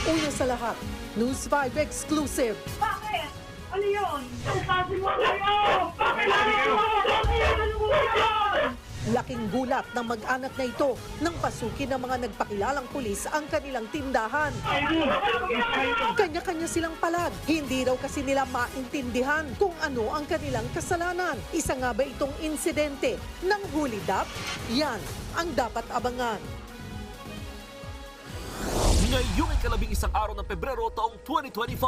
Una sa lahat, News 5 exclusive. Bakit? Ano yun? Upasin mo kayo! Bakit ano mo yun? Laking gulat ng mag-anak na ito nang pasukin ng mga nagpakilalang pulis ang kanilang tindahan. Kanya-kanya silang palag. Hindi raw kasi nila maintindihan kung ano ang kanilang kasalanan. Isa nga ba itong insidente ng hulidap? Yan ang dapat abangan. Ngayong ikalabing-isang araw ng Pebrero taong 2025.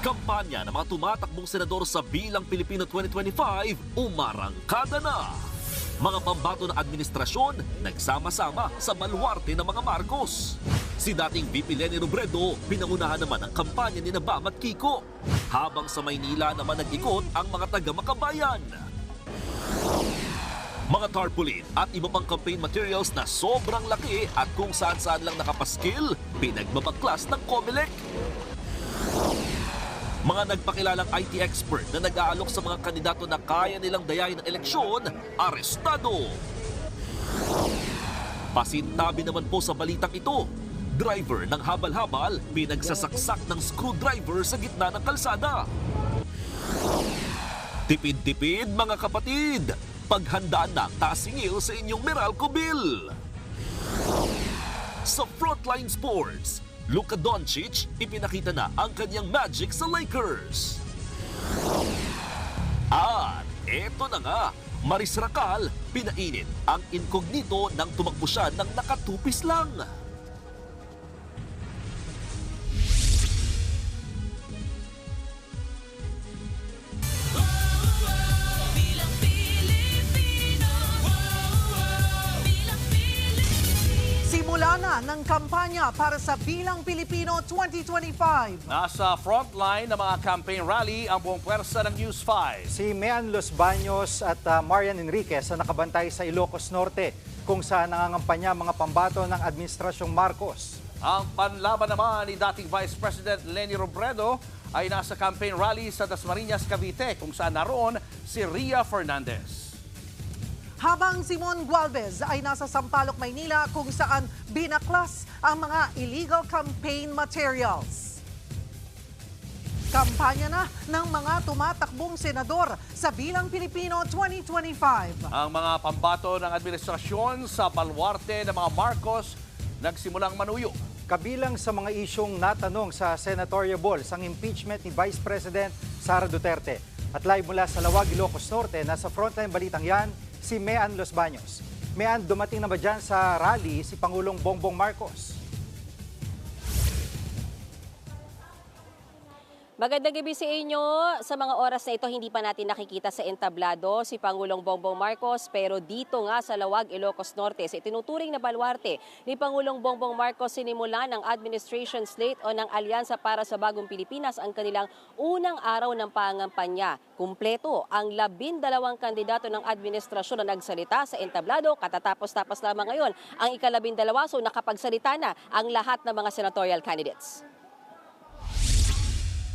Kampanya ng mga tumatakbong senador sa Bilang Pilipino 2025 umarangkada na. Mga pambato ng administrasyon nagsama-sama sa baluarte ng mga Marcos. Si dating VP Leni Robredo pinangunahan naman ang kampanya ni Bam at Kiko. Habang sa Maynila naman nag-ikot ang mga taga-Makabayan. Mga tarpaulin at iba pang campaign materials na sobrang laki at kung saan-saan lang nakapaskil, pinagbabaklas ng COMELEC. Mga nagpakilalang IT expert na nag-aalok sa mga kandidato na kaya nilang dayain ng eleksyon, arestado. Pasintabi naman po sa balitang ito, driver ng habal-habal pinagsasaksak ng screwdriver sa gitna ng kalsada. Tipid-tipid mga kapatid, paghandaan na ang tasingil sa inyong Meralco bill. Sa Frontline Sports, Luka Doncic ipinakita na ang kanyang magic sa Lakers. At eto na nga, Maris Racal pinainit ang inkognito nang tumakbo siya ng nakatupis lang. Simula na ng kampanya para sa Bilang Pilipino 2025. Nasa frontline ng mga campaign rally ang buong pwersa ng News 5. Si Mean Los Baños at Marian Enriquez na nakabantay sa Ilocos Norte kung saan nangangampanya mga pambato ng Administrasyong Marcos. Ang panlaban naman ni dating Vice President Leni Robredo ay nasa campaign rally sa Dasmariñas, Cavite kung saan naroon si Ria Fernandez. Habang Simon Gualvez ay nasa Sampaloc, Maynila kung saan binaklas ang mga illegal campaign materials. Kampanya na ng mga tumatakbong senador sa Bilang Pilipino 2025. Ang mga pambato ng administrasyon sa baluarte ng mga Marcos nagsimulang manuyo. Kabilang sa mga isyong natanong sa senatorial balls ang impeachment ni Vice President Sara Duterte. At live mula sa Lawag, Ilocos Norte, nasa frontline balitang yan, si Mean Los Baños. Mean, dumating na ba dyan sa rally si Pangulong Bongbong Marcos? Magandang gabi sa inyo. Sa mga oras na ito, hindi pa natin nakikita sa entablado si Pangulong Bongbong Marcos, pero dito nga sa Lawag, Ilocos Norte, sa itinuturing na baluarte ni Pangulong Bongbong Marcos, sinimula ng administration slate o ng Alyansa para sa Bagong Pilipinas ang kanilang unang araw ng pangampanya. Kumpleto ang 12 kandidato ng administrasyon na nagsalita sa entablado. Katatapos-tapos lamang ngayon ang ika-12, so nakapagsalita na ang lahat ng mga senatorial candidates.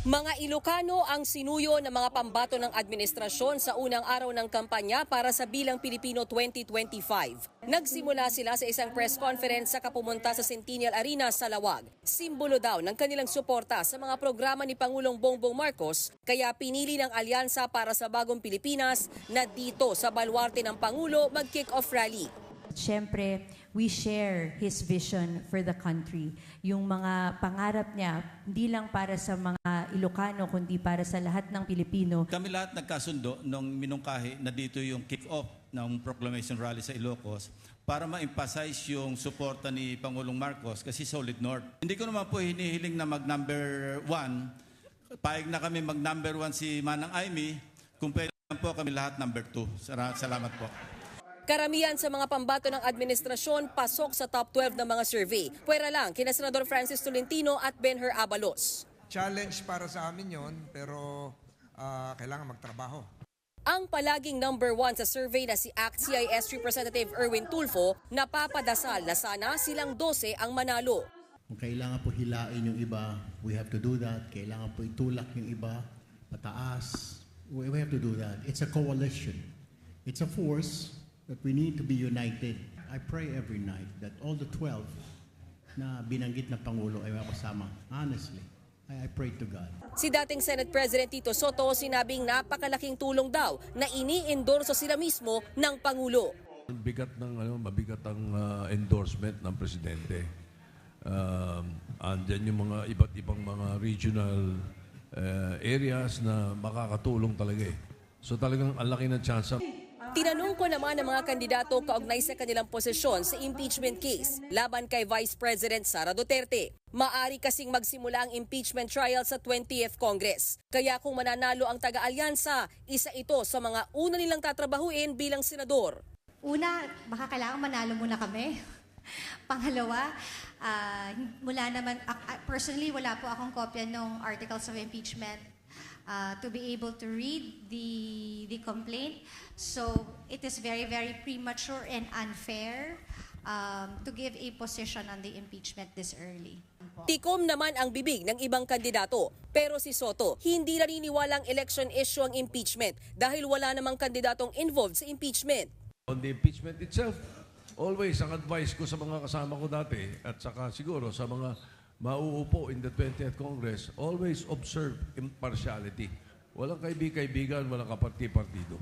Mga Ilocano ang sinuyo ng mga pambato ng administrasyon sa unang araw ng kampanya para sa Bilang Pilipino 2025. Nagsimula sila sa isang press conference sa kapumunta sa Centennial Arena sa Lawag. Simbolo daw ng kanilang suporta sa mga programa ni Pangulong Bongbong Marcos, kaya pinili ng Alyansa para sa Bagong Pilipinas na dito sa baluarte ng Pangulo mag-kick-off rally. Siyempre, we share his vision for the country. Yung mga pangarap niya, hindi lang para sa mga Ilocano, kundi para sa lahat ng Pilipino. Kami lahat nagkasundo nung minungkahi na dito yung kick-off ng proclamation rally sa Ilocos para ma-emphasize yung suporta ni Pangulong Marcos kasi solid north. Hindi ko naman po hinihiling na mag-number 1. Paig na kami mag-number 1 si Manang Aimee. Kung pwede po kami lahat number 2. Salamat po. Karamihan sa mga pambato ng administrasyon pasok sa top 12 ng mga survey. Pwera lang kina Senador Francis Tolentino at Benher Abalos. Challenge para sa amin yon, pero kailangan magtrabaho. Ang palaging number 1 sa survey na si ACT-CIS Representative Erwin Tulfo, napapadasal na sana silang 12 ang manalo. Kung kailangan po hilain yung iba, we have to do that. Kailangan po itulak yung iba, pataas. We have to do that. It's a coalition. It's a force that we need to be united. I pray every night that all the 12 na binanggit na Pangulo ay makasama. Honestly, I pray to God. Si dating Senate President Tito Soto sinabing napakalaking tulong daw na ini-endorso sila mismo ng Pangulo. Mabigat ang endorsement ng Presidente. Andyan yung mga iba't ibang mga regional areas na makakatulong talaga eh. So talagang ang laki ng chance. Tinanong ko naman ang mga kandidato kaugnay sa kanilang posisyon sa impeachment case laban kay Vice President Sara Duterte. Maari kasing magsimula ang impeachment trial sa 20th Congress. Kaya kung mananalo ang taga-alyansa, isa ito sa mga una nilang tatrabahuin bilang senador. Una, baka kailangan manalo muna kami. Pangalawa, personally, wala po akong kopya ng articles of impeachment to be able to read the complaint. So it is very, very premature and unfair to give a position on the impeachment this early. Tikom naman ang bibig ng ibang kandidato. Pero si Soto, hindi naniniwalang election issue ang impeachment dahil wala namang kandidatong involved sa impeachment. On the impeachment itself, always ang advice ko sa mga kasama ko dati at saka siguro sa mga mauupo in the 20th Congress, always observe impartiality. Walang kaibigan, walang kaparti-partido.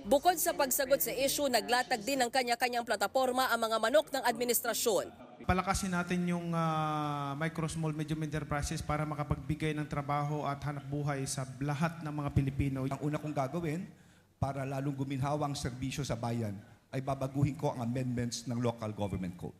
Bukod sa pagsagot sa issue, naglatag din ng kanya-kanyang plataporma ang mga manok ng administrasyon. Palakasin natin yung micro, small, medium enterprises para makapagbigay ng trabaho at hanap buhay sa lahat ng mga Pilipino. Ang una kong gagawin para lalong guminhawa ang serbisyo sa bayan ay babaguhin ko ang amendments ng Local Government Code.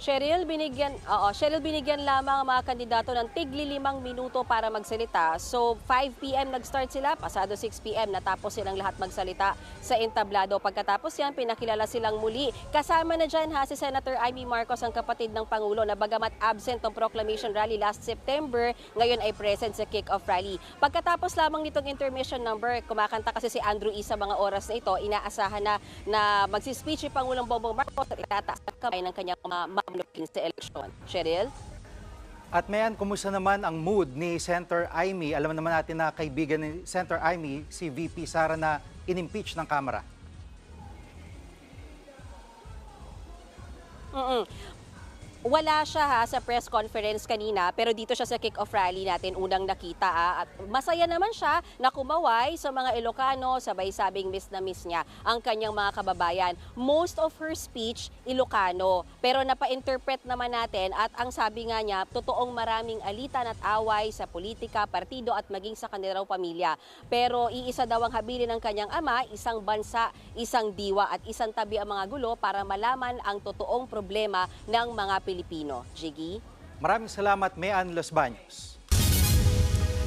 Cheryl, binigyan lamang ang mga kandidato ng tigli 5 minuto para magsalita. So 5 p.m. nag-start sila, pasado 6 p.m. natapos silang lahat magsalita sa entablado. Pagkatapos yan, pinakilala silang muli. Kasama na dyan si Senator Amy Marcos, ang kapatid ng Pangulo, na bagamat absent ng proclamation rally last September, ngayon ay present sa kick-off rally. Pagkatapos lamang nitong intermission number, kumakanta kasi si Andrew E. sa mga oras na ito, inaasahan na magsispeech si Pangulong Bongbong Marcos at itataas ang kamay ng kanyang mga sa eleksyon. Cheryl? At Mayan, kumusta naman ang mood ni Senator Amy? Alam naman natin na kaibigan ni Senator Amy, si VP Sara, na in-impeach ng Kamara. Wala siya sa press conference kanina, pero dito siya sa kick-off rally natin unang nakita. At masaya naman siya na kumaway sa mga Ilocano, sabay sabing miss na miss niya ang kanyang mga kababayan. Most of her speech, Ilocano, pero napa-interpret naman natin at ang sabi nga niya, totoong maraming alitan at away sa politika, partido at maging sa kanilang pamilya. Pero iisa daw ang habilin ng kanyang ama, isang bansa, isang diwa at isang tabi ang mga gulo para malaman ang totoong problema ng mga Pilipino. Jiggy? Maraming salamat, Mayan Los Baños.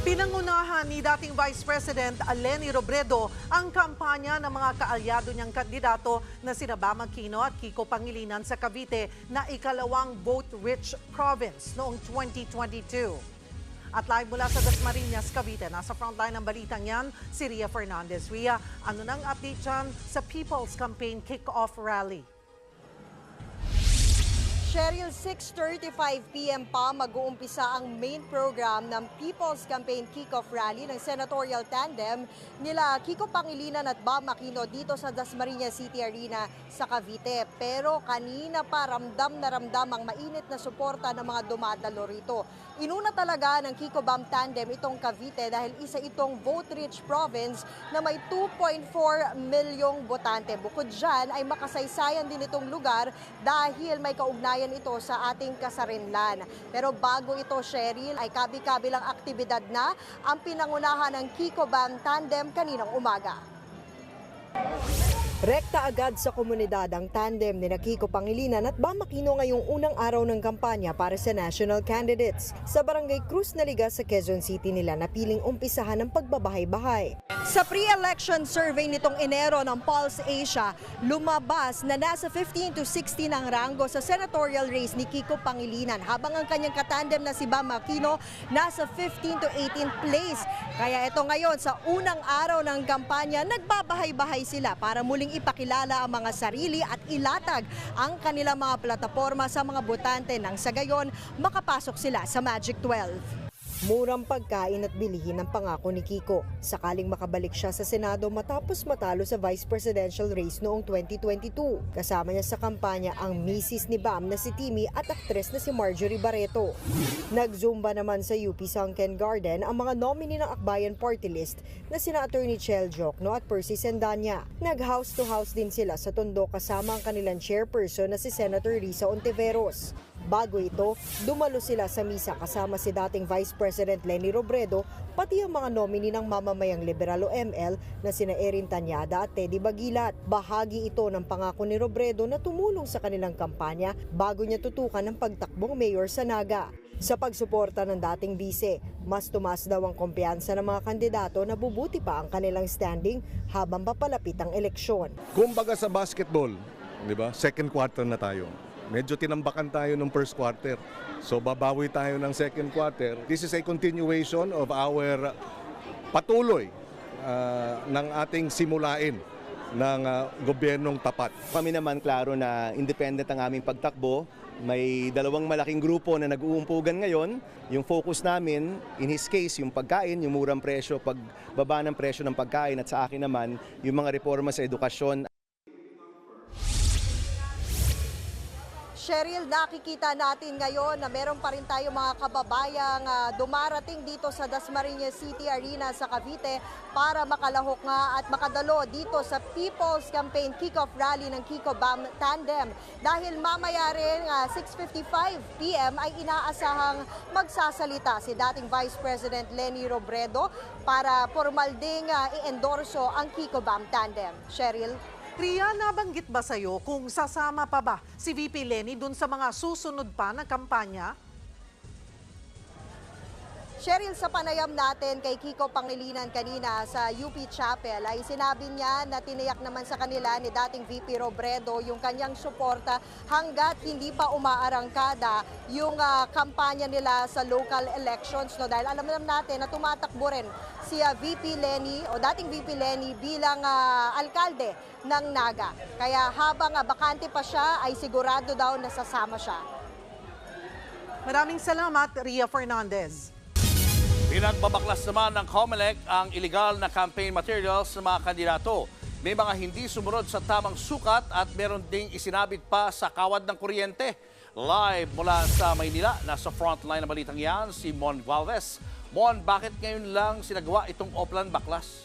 Pinangunahan ni dating Vice President Leni Robredo ang kampanya ng mga kaalyado niyang kandidato na sina Bam Aquino at Kiko Pangilinan sa Cavite na ikalawang vote-rich province noong 2022. At live mula sa Dasmariñas, Cavite, nasa frontline ng balitang yan, si Ria Fernandez. Ria, ano nang update dyan sa People's Campaign Kick-Off Rally? Cheryl, 6:35 p.m. pa mag-uumpisa ang main program ng People's Campaign Kick-Off Rally ng senatorial tandem nila Kiko Pangilinan at Bam Aquino dito sa Dasmariñas City Arena sa Cavite. Pero kanina pa ramdam ang mainit na suporta ng mga dumadalo rito. Inuna talaga ng Kiko Bam tandem itong Cavite dahil isa itong vote-rich province na may 2.4 milyong botante. Bukod dyan ay makasaysayan din itong lugar dahil may kaugnayan ito sa ating kasarinlan. Pero bago ito, Cheryl, ay kabi-kabilang aktibidad na ang pinangunahan ng Kiko Bam tandem kaninang umaga. Rekta agad sa komunidad ang tandem ni Kiko Pangilinan at Bam Aquino ngayong unang araw ng kampanya para sa national candidates. Sa Barangay Cruz na Liga sa Quezon City nila napiling umpisahan ng pagbabahay-bahay. Sa pre-election survey nitong Enero ng Pulse Asia, lumabas na nasa 15 to 16 ang ranggo sa senatorial race ni Kiko Pangilinan, habang ang kanyang katandem na si Bam Aquino nasa 15 to 18th place. Kaya ito ngayon sa unang araw ng kampanya, nagbabahay-bahay sila para muling ipakilala ang mga sarili at ilatag ang kanilang mga plataporma sa mga botante nang sa gayon makapasok sila sa Magic 12. murang pagkain at bilihin ang pangako ni Kiko. Sakaling makabalik siya sa Senado matapos matalo sa vice presidential race noong 2022. Kasama niya sa kampanya ang misis ni Bam na si Timmy at aktres na si Marjorie Barreto. Nag-zumba naman sa UP Sunken Garden ang mga nominee ng Akbayan Party List na sina Attorney Chel Jokno at Percy Sendanya. Nag-house to house din sila sa Tondo kasama ang kanilang chairperson na si Senator Risa Ontiveros. Bago ito, dumalo sila sa misa kasama si dating Vice President Leni Robredo, pati ang mga nominee ng mamamayang liberal o ML na sina Erin Tanyada at Teddy Bagilat. Bahagi ito ng pangako ni Robredo na tumulong sa kanilang kampanya bago niya tutukan ang pagtakbong mayor sa Naga. Sa pagsuporta ng dating bise, mas tumaas daw ang kumpiyansa ng mga kandidato na bubuti pa ang kanilang standing habang papalapit ang eleksyon. Kumbaga sa basketball, di ba? Second quarter na tayo. Medyo tinambakan tayo ng first quarter. So babawi tayo ng second quarter. This is a continuation of our patuloy ng ating simulain ng gobyernong tapat. Kami naman klaro na independent ang aming pagtakbo. May dalawang malaking grupo na nag-uumpugan ngayon. Yung focus namin, in his case, yung pagkain, yung murang presyo, pagbaba ng presyo ng pagkain, at sa akin naman, yung mga reforma sa edukasyon. Cheryl, nakikita natin ngayon na meron pa rin tayo mga kababayang dumarating dito sa Dasmariñas City Arena sa Cavite para makalahok nga at makadalo dito sa People's Campaign Kickoff Rally ng Kiko Bam Tandem. Dahil mamaya rin 6:55 p.m. ay inaasahang magsasalita si dating Vice President Leni Robredo para formal ding i-endorso ang Kiko Bam Tandem. Cheryl? Ria, nabanggit ba sa'yo kung sasama pa ba si VP Leni dun sa mga susunod pa na kampanya? Cheryl, sa panayam natin kay Kiko Pangilinan kanina sa UP Chapel ay sinabi niya na tiniyak naman sa kanila ni dating VP Robredo yung kanyang suporta hanggat hindi pa umaarangkada yung kampanya nila sa local elections. No? Dahil alam natin na tumatakbo rin si VP Leni o dating VP Leni bilang alkalde ng Naga. Kaya habang bakante pa siya ay sigurado daw na sasama siya. Maraming salamat, Ria Fernandez. Pinagbabaklas naman ng COMELEC ang illegal na campaign materials ng mga kandidato. May mga hindi sumunod sa tamang sukat at meron ding isinabit pa sa kawad ng kuryente. Live mula sa Maynila, nasa frontline na balitang yan, si Mon Valves. Mon, bakit ngayon lang sinagawa itong offline baklas?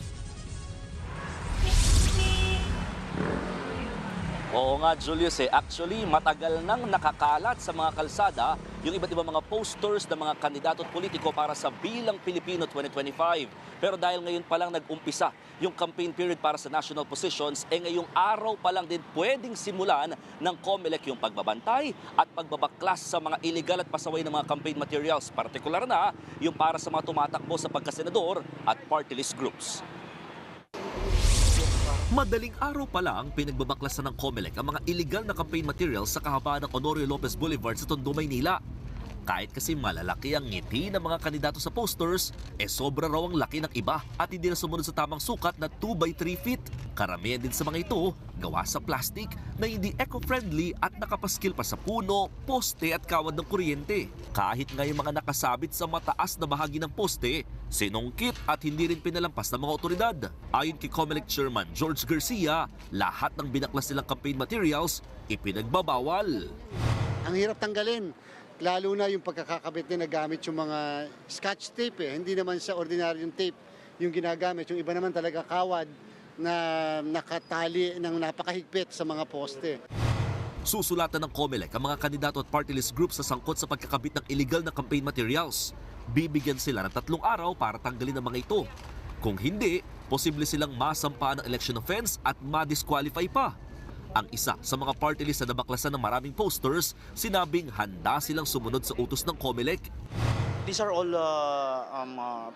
Oo nga, Julius. Actually, matagal nang nakakalat sa mga kalsada yung iba't ibang mga posters ng mga kandidato at politiko para sa Bilang Pilipino 2025. Pero dahil ngayon pa lang nag-umpisa yung campaign period para sa national positions, ngayong araw pa lang din pwedeng simulan ng COMELEC yung pagbabantay at pagbabaklas sa mga illegal at pasaway ng mga campaign materials. Partikular na yung para sa mga tumatakbo sa pagkasenador at party list groups. Madaling araw pa lang, pinagbabaklasan ng COMELEC ang mga illegal na campaign materials sa kahabaan ng Honorio Lopez Boulevard sa Tondo, Maynila. Kahit kasi malalaki ang ngiti ng mga kandidato sa posters, sobra raw ang laki ng iba at hindi na sumunod sa tamang sukat na 2x3 feet. Karamihan din sa mga ito, gawa sa plastic na hindi eco-friendly at nakapaskil pa sa puno, poste at kawad ng kuryente. Kahit nga yung mga nakasabit sa mataas na bahagi ng poste, sinungkit at hindi rin pinalampas ng mga otoridad. Ayon kay COMELEC Chairman George Garcia, lahat ng binaklas nilang campaign materials ipinagbabawal. Ang hirap tanggalin. Lalo na yung pagkakakabit na gamit yung mga scotch tape. Hindi naman sa ordinaryong tape yung ginagamit. Yung iba naman talaga kawad na nakatali ng napakahigpit sa mga poste. Susulatan ng COMELEC ang mga kandidato at party list groups sa sangkot sa pagkakabit ng illegal na campaign materials. Bibigyan sila ng 3 araw para tanggalin ang mga ito. Kung hindi, posible silang masampaan ng election offense at ma-disqualify pa. Ang isa sa mga party list na nabaklasan ng maraming posters, sinabing handa silang sumunod sa utos ng COMELEC. These are all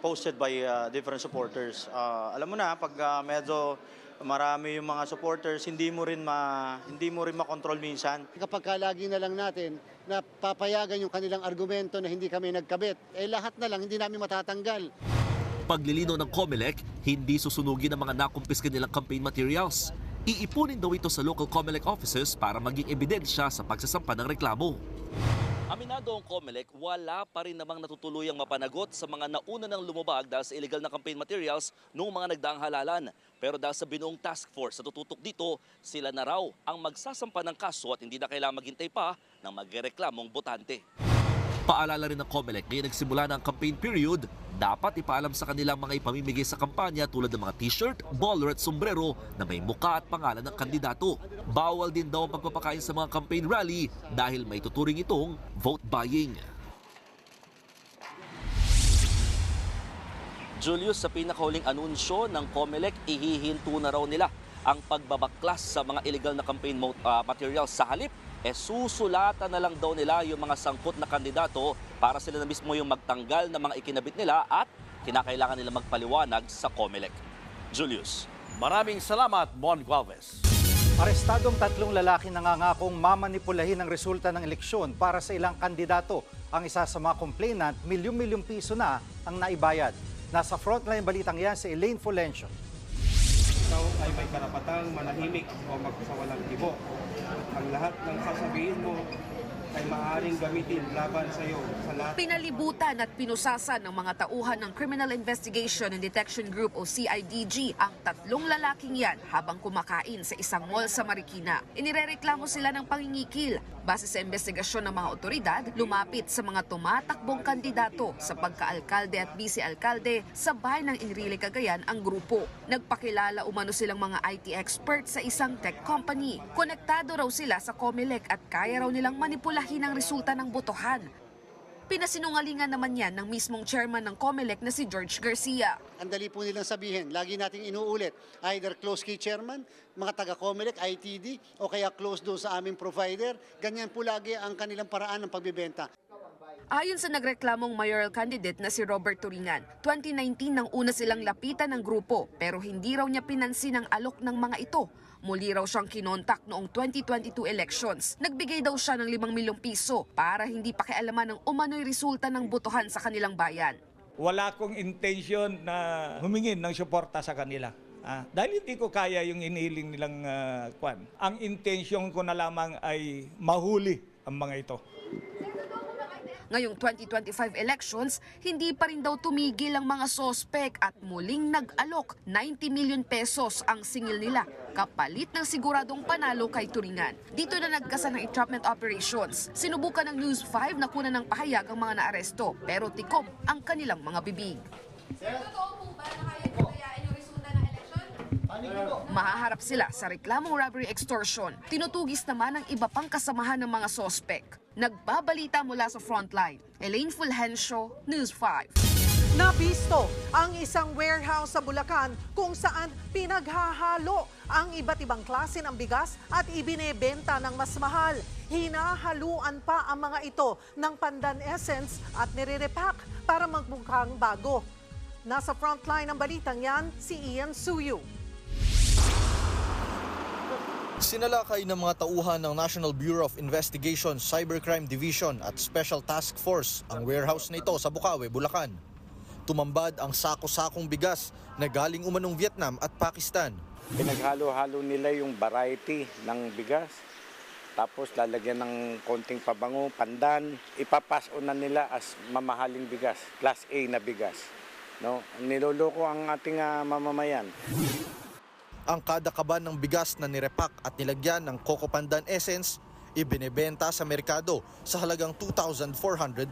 posted by different supporters. Alam mo na, pag medyo marami yung mga supporters, hindi mo rin makontrol minsan. Kapag lagi na lang natin na papayagan yung kanilang argumento na hindi kami nagkabit, lahat na lang hindi namin matatanggal. Paglilinaw ng COMELEC, hindi susunugin ang mga nakumpiska nilang campaign materials. Iipunin daw ito sa local COMELEC offices para maging ebidensya sa pagsasampa ng reklamo. Aminado ang COMELEC, wala pa rin namang natutuluyang mapanagot sa mga nauna ng lumubag dahil sa illegal na campaign materials noong mga nagdaang halalan. Pero dahil sa binuong task force na tututok dito, sila na raw ang magsasampa ng kaso at hindi na kailangang maghintay pa ng magreklamong botante. Paalala rin ng COMELEC ngayon nagsimula na ang campaign period, dapat ipaalam sa kanilang mga ipamimigay sa kampanya tulad ng mga t-shirt, baller at sombrero na may muka at pangalan ng kandidato. Bawal din daw ang pagpapakain sa mga campaign rally dahil may tuturing itong vote buying. Julius, sa pinakahuling anunsyo ng COMELEC, ihihinto na raw nila ang pagbabaklas sa mga illegal na campaign materials. Sa halip, susulatan na lang daw nila yung mga sangkot na kandidato para sila na mismo yung magtanggal ng mga ikinabit nila at kinakailangan nila magpaliwanag sa COMELEC. Julius. Maraming salamat, Mon Gualvez. Arestadong 3 lalaki nangangakong mamanipulahin ang resulta ng eleksyon para sa ilang kandidato. Ang isa sa mga complainant, milyong-milyong piso na ang naibayad. Nasa frontline balitang yan si Elaine Fulencio. Ikaw ay may karapatang manahimik o magsawalang tibo. Ang lahat ng sasabihin mo ay maaaring gamitin laban sa iyo sa lahat. Pinalibutan at pinusasan ng mga tauhan ng Criminal Investigation and Detection Group o CIDG ang 3 lalaking yan habang kumakain sa isang mall sa Marikina. Inirereklamo sila ng pangingikil. Base sa investigasyon ng mga otoridad, lumapit sa mga tumatakbong kandidato sa pagka-alkalde at vice-alkalde sa bayan ng Enrile, Cagayan ang grupo. Nagpakilala umano silang mga IT experts sa isang tech company. Konektado raw sila sa COMELEC at kaya raw nilang manipulahin ang resulta ng botohan. Pinasinungalingan naman yan ng mismong chairman ng COMELEC na si George Garcia. Ang dali po nilang sabihin, lagi nating inuulit, either close kay chairman, mga taga-COMELEC, ITD, o kaya close doon sa aming provider. Ganyan po lagi ang kanilang paraan ng pagbibenta. Ayon sa nagreklamong mayoral candidate na si Robert Turingan, 2019 nang una silang lapitan ng grupo pero hindi raw niya pinansin ang alok ng mga ito. Muli raw siyang kinontak noong 2022 elections. Nagbigay daw siya ng 5 milyong piso para hindi pakialaman ng umano'y resulta ng botohan sa kanilang bayan. Wala akong intensyon na humingin ng suporta sa kanila. Dahil hindi ko kaya yung inihiling nilang kwan. Ang intensyon ko na lamang ay mahuli ang mga ito. Ngayong 2025 elections, hindi pa rin daw tumigil ang mga sospek at muling nag-alok 90 million pesos ang singil nila kapalit ng siguradong panalo kay Turingan. Dito na nagkasa ng entrapment operations. Sinubukan ng News 5 na kunan ng pahayag ang mga naaresto pero tikom ang kanilang mga bibig. Mahaharap sila sa reklamong robbery extortion. Tinutugis naman ang iba pang kasamahan ng mga sospek. Nagbabalita mula sa frontline. Elaine Fulgencio, News 5. Nabisto ang isang warehouse sa Bulacan kung saan pinaghahalo ang iba't ibang klase ng bigas at ibinebenta ng mas mahal. Hinahaluan pa ang mga ito ng pandan essence at nire-repack para magmukhang bago. Nasa frontline ng balitang yan, si Ian Suyu. Sinalakay ng mga tauhan ng National Bureau of Investigation, Cybercrime Division at Special Task Force ang warehouse na ito sa Bukawi, Bulacan. Tumambad ang sako-sakong bigas na galing umanong Vietnam at Pakistan. Pinaghalo-halo nila yung variety ng bigas. Tapos lalagyan ng konting pabango, pandan. Ipapaso na nila as mamahaling bigas, Class A na bigas. No? Niloloko ang ating mamamayan. Ang kada kaban ng bigas na nirepak at nilagyan ng Coco Pandan Essence, ibinebenta sa merkado sa halagang 2,400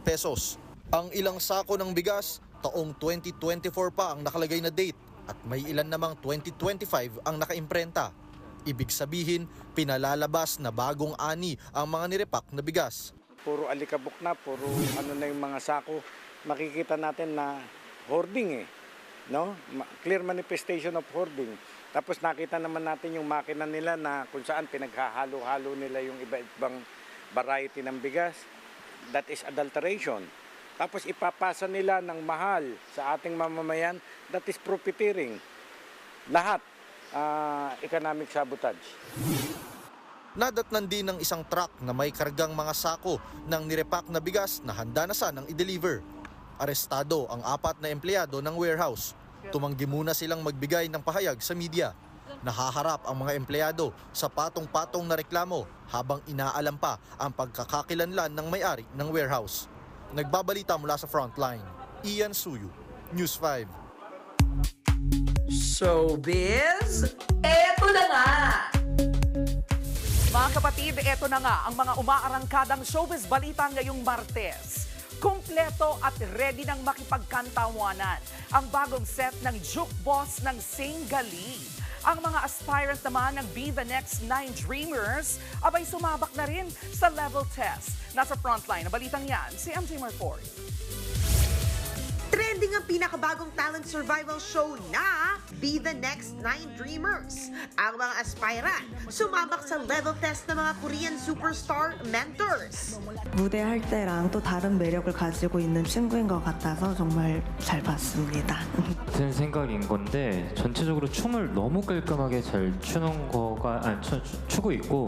pesos. Ang ilang sako ng bigas, taong 2024 pa ang nakalagay na date at may ilan namang 2025 ang nakaimprenta. Ibig sabihin, pinalalabas na bagong ani ang mga nirepak na bigas. Puro alikabok na, puro ano na yung mga sako. Makikita natin na hoarding no? Clear manifestation of hoarding. Tapos nakita naman natin yung makina nila na kung saan pinaghahalo-halo nila yung iba-ibang variety ng bigas. That is adulteration. Tapos ipapasa nila ng mahal sa ating mamamayan. That is profiteering. Lahat economic sabotage. Nadatnan din ng isang truck na may kargang mga sako ng nirepak na bigas na handa na sanang i-deliver. Arestado ang 4 na empleyado ng warehouse. Tumanggi muna silang magbigay ng pahayag sa media. nahaharap ang mga empleyado sa patong-patong na reklamo habang inaalam pa ang pagkakakilanlan ng may-ari ng warehouse. Nagbabalita mula sa Frontline, Ian Suyu, News 5. Showbiz, eto na nga! Mga kapatid, eto na nga ang mga umaarangkadang showbiz balita ngayong Martes. Kompleto at ready nang makipagkantawanan ang bagong set ng Jukeboss ng Singali. Ang mga aspirant naman ng Be The Next 9 Dreamers abay sumabak na rin sa level test. Nasa frontline na balitang yan, si MJ Marford. Trending ang pinakabagong talent survival show na Be The Next 9 Dreamers. Ang mga aspirant sumabak sa level test ng mga Korean superstar mentors. 무대할 때랑 또 다른 매력을 가지고 있는 친구인 것 같아서 정말 잘 봤습니다. 제 생각인 건데 전체적으로 춤을 너무 깔끔하게 잘 추는 거가 추고 있고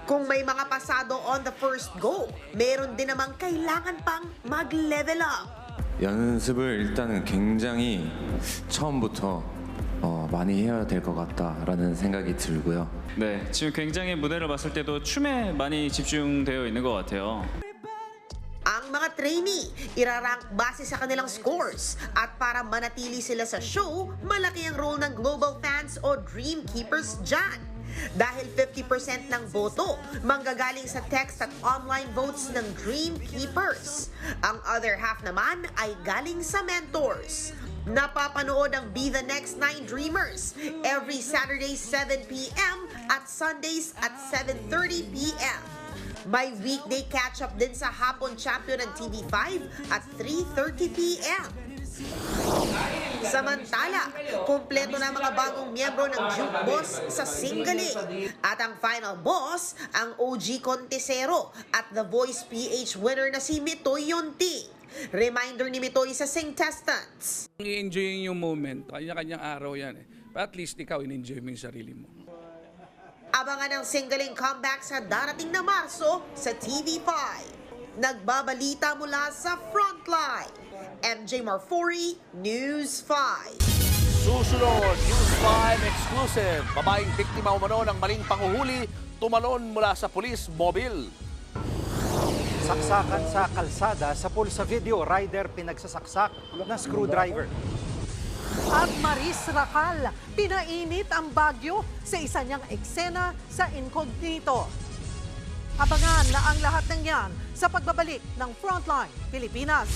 Kung may mga pasado on the first go, meron din namang kailangan pang mag-level up. 연습을 일단은 굉장히 처음부터 많이 해야 될 것 같다라는 생각이 들고요. 네, 지금 굉장히 무대를 봤을 때도 춤에 많이 집중되어 있는 것 같아요. Ang mga trainee, irarank base sa kanilang scores. At para manatili sila sa show, malaki ang role ng global fans o Dream Keepers dyan. Dahil 50% ng boto manggagaling sa text at online votes ng Dream Keepers. Ang other half naman ay galing sa mentors. Napapanood ang Be The Next 9 Dreamers every Saturday 7 p.m. at Sundays at 7:30 p.m. May weekday catch-up din sa Hapon Champion ng TV5 at 3:30 p.m. Samantala, kumpleto na mga bagong miyembro ng Jukeboss sa Singali. At ang final boss, ang OG Contesero at The Voice PH winner na si Mitoy Yonting. Reminder ni Mitoy sa Singtestants. I-enjoy yung moment. Kanya-kanyang araw yan eh. But at least ikaw, in-enjoy mo yung sarili mo. Abangan ang Singaling comeback sa darating na Marso sa TV5. Nagbabalita mula sa Frontline. MJ Marfori, News 5. Susunod, News 5 exclusive. Babaeng biktima umano ng maling panguhuli, tumalon mula sa police mobile. Saksakan sa kalsada sa Pulsa Video, rider pinagsasaksak ng screwdriver. At Maris Racal, pinainit ang Baguio sa isa niyang eksena sa Incognito. Abangan na ang lahat ng yan sa pagbabalik ng Frontline Pilipinas.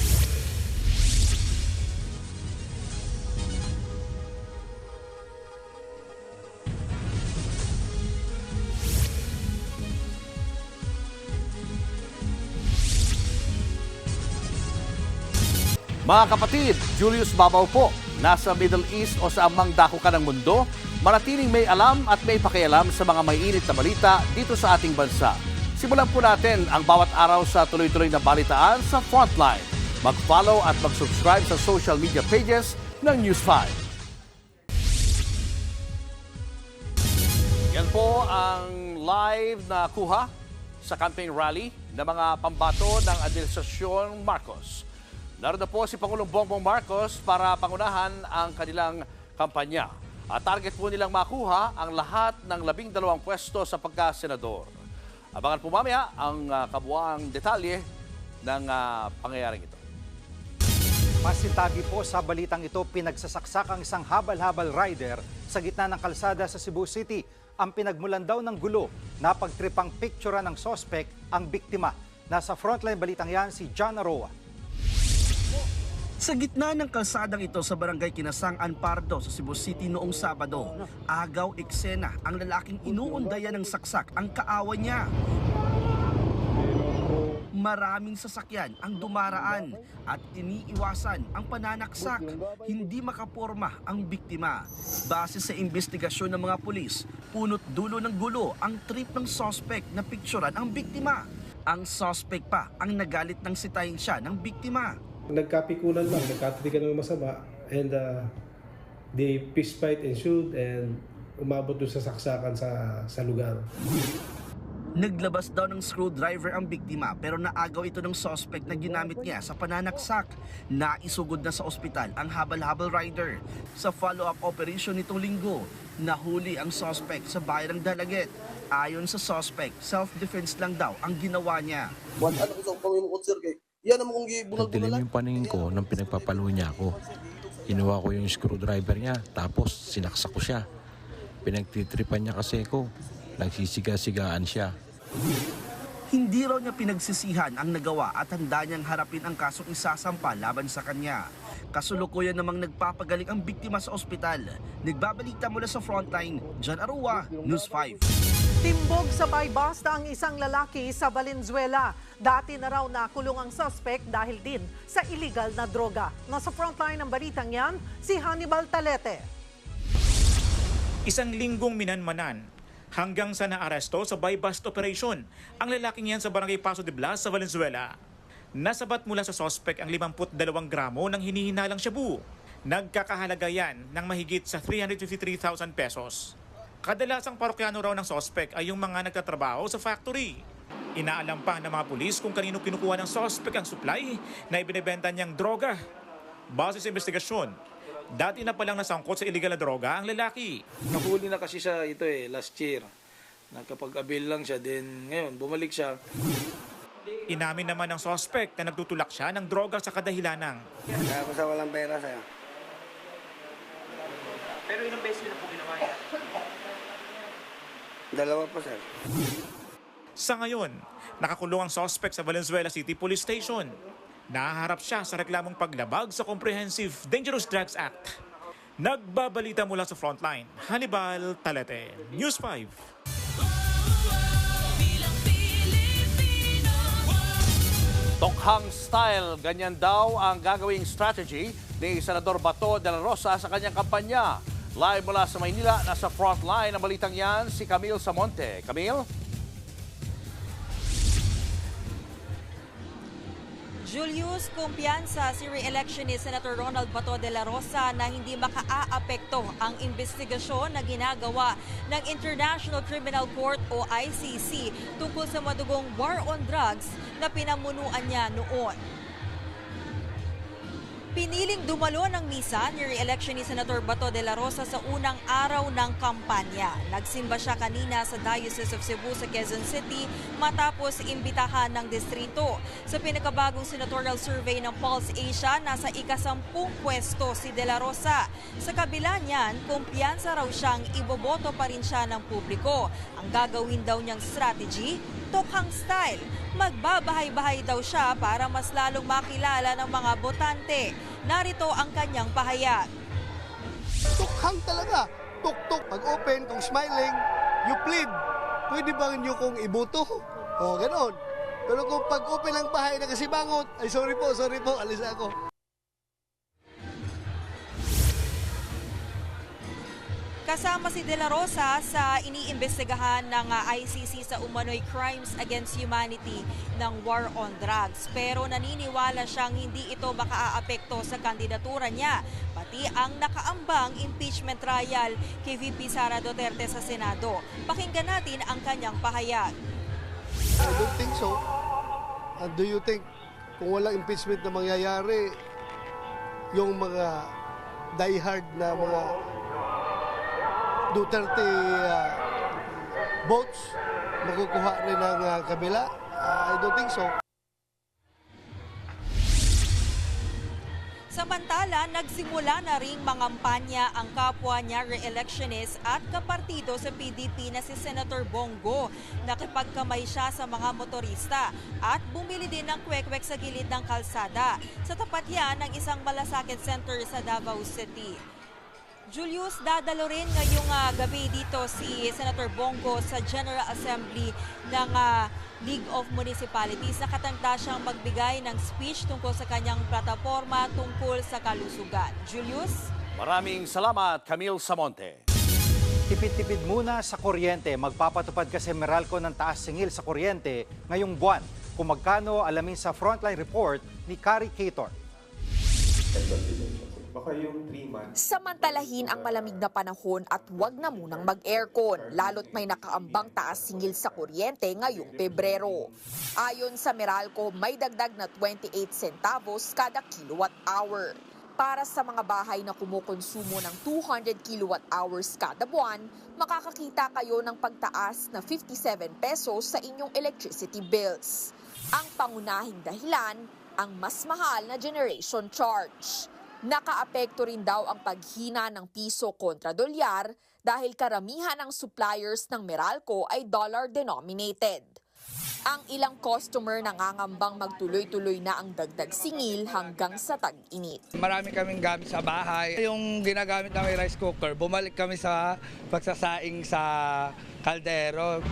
Mga kapatid, Julius Babaw po, nasa Middle East o sa amang dako ka ng mundo, manatiling may alam at may pakialam sa mga mainit na balita dito sa ating bansa. Simulan po natin ang bawat araw sa tuloy-tuloy na balitaan sa Frontline. Mag-follow at mag-subscribe sa social media pages ng News 5. Yan po ang live na kuha sa campaign rally ng mga pambato ng Administrasyon Marcos. Naroon na po si Pangulong Bongbong Marcos para pangunahan ang kanilang kampanya. At target po nilang makuha ang lahat ng 12 pwesto sa pagka-senador. Abangan po mamaya ang kabuuang detalye ng pangyayaring ito. Masintabi po sa balitang ito, pinagsasaksak ang isang habal-habal rider sa gitna ng kalsada sa Cebu City. Ang pinagmulan daw ng gulo, napagtripang pictura ng sospek ang biktima. Nasa Frontline balitang yan si John Aroa. Sa gitna ng kalsadang ito sa barangay Kinasang Anpardo sa Cebu City noong Sabado, agaw eksena ang lalaking inuundayan ng saksak ang kaaway niya. Maraming sasakyan ang dumaraan at iniiwasan ang pananaksak. Hindi makaporma ang biktima. Base sa investigasyon ng mga pulis, punot dulo ng gulo ang trip ng suspect na picturean ang biktima. Ang suspect pa ang nagalit ng sitayin siya ng biktima. Nagkapikunan lang, nagkatitigan ng masama, and they fist fight ensued and umabot doon sa saksakan sa lugar. Naglabas daw ng screwdriver ang biktima pero naagaw ito ng suspect na ginamit niya sa pananaksak. Naisugod na sa ospital ang habal-habal rider. Sa follow-up operation nitong linggo, nahuli ang suspect sa bayan ng Dalaget. Ayon sa suspect, self-defense lang daw ang ginawa niya. Nagdilim yung paningin ko nang pinagpapalo niya ako. Kinuha ko yung screwdriver niya, tapos sinaksak ko siya. Pinagtitripan niya kasi ko. Nagsisiga-sigaan siya. Hindi raw niya pinagsisihan ang nagawa at handa niyang harapin ang kasong isasampa laban sa kanya. Kasulukuyan namang nagpapagaling ang biktima sa ospital. Nagbabalita mula sa frontline, John Arua, News 5. Timbog sa basta ang isang lalaki sa Valenzuela. Dati na raw nakulong ang suspect dahil din sa illegal na droga. Nasa frontline ng balitang yan, si Hannibal Talete. Isang linggong minanmanan hanggang sa naaresto sa buy-bust operation ang lalaking yan sa barangay Paso de Blas sa Valenzuela. Nasabat mula sa suspect ang 52 gramo ng hinihinalang shabu. Nagkakahalaga yan ng mahigit sa 353,000 pesos. Kadalasang parokyano raw ng suspect ay yung mga nagtatrabaho sa factory. Inaalam pa ng mga pulis kung kanino kinukuha ng suspect ang supply na ibinebenta niyang droga. Base sa investigasyon, dati na palang nasangkot sa illegal na droga ang lalaki. Nahuli na kasi siya last year. Nagkapag-abil lang siya, then ngayon bumalik siya. Inamin naman ng suspect na nagtutulak siya ng droga sa kadahilanang. Kaya ako sa walang pera sa'yo. Pero ilang beses na po ginawa yan? 2 po, sir. Sa ngayon, nakakulong ang suspect sa Valenzuela City Police Station. Nahaharap siya sa reklamong paglabag sa Comprehensive Dangerous Drugs Act. Nagbabalita mula sa frontline, Hannibal Talete, News 5. Tokhang style, ganyan daw ang gagawing strategy ni Senador Bato de la Rosa sa kanyang kampanya. Live mula sa Maynila, nasa frontline ng balitang yan, si Camille Samonte. Camille? Julius, kumpiyansa si re-election ni Senator Ronald Bato de la Rosa na hindi makaaapekto ang investigasyon na ginagawa ng International Criminal Court o ICC tungkol sa madugong war on drugs na pinamunuan niya noon. Piniling dumalo ng misa ni re-election ni Senator Bato de la Rosa sa unang araw ng kampanya. Nagsimba siya kanina sa Diocese of Cebu sa Quezon City matapos imbitahan ng distrito. Sa pinakabagong senatorial survey ng Pulse Asia, nasa ika-10 pwesto si de la Rosa. Sa kabila niyan, kumpiyansa raw siyang iboboto pa rin siya ng publiko. Ang gagawin daw niyang strategy, tokhang style. Magbabahay-bahay daw siya para mas lalong makilala ng mga botante. Narito ang kanyang pahayag. Tukhang talaga. Tuk-tuk. Pag open, kung smiling, you plead. Pwede ba nyo kong iboto? O, ganon. Pero kung pag open ang bahay na kasi bangot, ay sorry po, alis ako. Kasama si De La Rosa sa iniimbestigahan ng ICC sa umano'y crimes against humanity ng war on drugs. Pero naniniwala siyang hindi ito makaaapekto sa kandidatura niya, pati ang nakaambang impeachment trial kay VP Sara Duterte sa Senado. Pakinggan natin ang kanyang pahayag. I don't think so. Do you think kung walang impeachment na mangyayari, yung mga diehard na mga Duterte votes makukuha rin ng kabila? I don't think so. Samantala, nagsimula na ring mangampanya ang kapwa niya re-electionist at kapartido sa PDP na si Senator Bongo. Nakipagkamay siya sa mga motorista at bumili din ng kwek-kwek sa gilid ng kalsada. Sa tapat yan ng isang malasakit center sa Davao City. Julius, dadalo rin ngayong gabi dito si Senator Bongo sa General Assembly ng League of Municipalities. Nakatanda siyang magbigay ng speech tungkol sa kanyang plataforma tungkol sa kalusugan. Julius? Maraming salamat, Camille Samonte. Tipid-tipid muna sa kuryente. Magpapatupad kasi Meralco ng taas singil sa kuryente ngayong buwan. Kung magkano, alamin sa Frontline Report ni Kari Cator. Baka yung 3 months. Samantalahin ang malamig na panahon at huwag na munang mag-aircon, lalo't may nakaambang taas singil sa kuryente ngayong Pebrero. Ayon sa Meralco, may dagdag na 28 centavos kada kilowatt hour. Para sa mga bahay na kumukonsumo ng 200 kilowatt hours kada buwan, makakakita kayo ng pagtaas na 57 pesos sa inyong electricity bills. Ang pangunahing dahilan, ang mas mahal na generation charge. Nakaapekto rin daw ang paghina ng piso kontra dolyar dahil karamihan ng suppliers ng Meralco ay dollar-denominated. Ang ilang customer nangangambang magtuloy-tuloy na ang dagdag singil hanggang sa tag-init. Marami kaming gamit sa bahay. Yung ginagamit namin rice cooker, bumalik kami sa pagsasaing sa kaldero.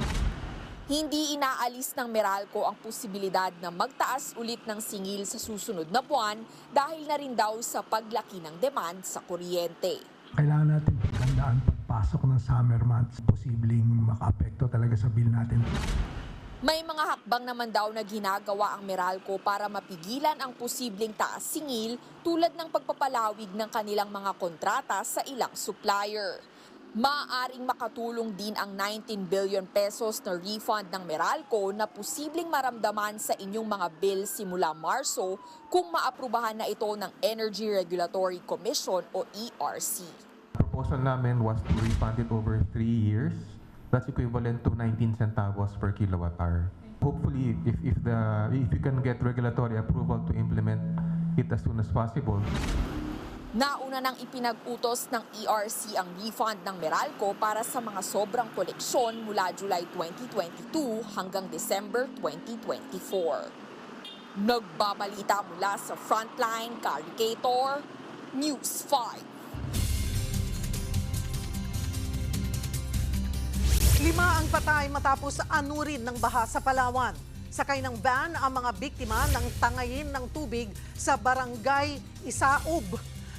Hindi inaalis ng Meralco ang posibilidad na magtaas ulit ng singil sa susunod na buwan dahil na rin daw sa paglaki ng demand sa kuryente. Kailangan natin paghandaan pagpasok ng summer months, posibleng makaapekto talaga sa bill natin. May mga hakbang naman daw na ginagawa ang Meralco para mapigilan ang posibleng taas singil tulad ng pagpapalawig ng kanilang mga kontrata sa ilang supplier. Maaaring makatulong din ang 19 billion pesos na refund ng Meralco na posibleng maramdaman sa inyong mga bill simula Marso kung maaprubahan na ito ng Energy Regulatory Commission o ERC. Proposal namin was to refund it over 3 years. That's equivalent to 19 centavos per kilowatt hour. Hopefully, if you can get regulatory approval to implement it as soon as possible. Nauna nang ipinag-utos ng ERC ang refund ng Meralco para sa mga sobrang koleksyon mula July 2022 hanggang December 2024. Nagbabalita mula sa Frontline, Caricator, News 5. 5 ang patay matapos anurin ng baha sa Palawan. Sakay ng van ang mga biktima ng tangayin ng tubig sa barangay Isaub.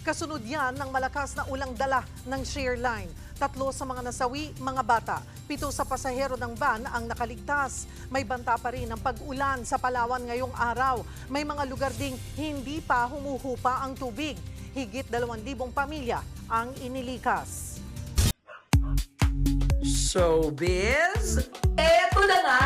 Kasunod yan ng malakas na ulang dala ng shear line. 3 sa mga nasawi, mga bata. 7 sa pasahero ng van ang nakaligtas. May banta pa rin ang pag-ulan sa Palawan ngayong araw. May mga lugar ding hindi pa humuhupa ang tubig. Higit 2,000 pamilya ang inilikas. Showbiz, eto na nga!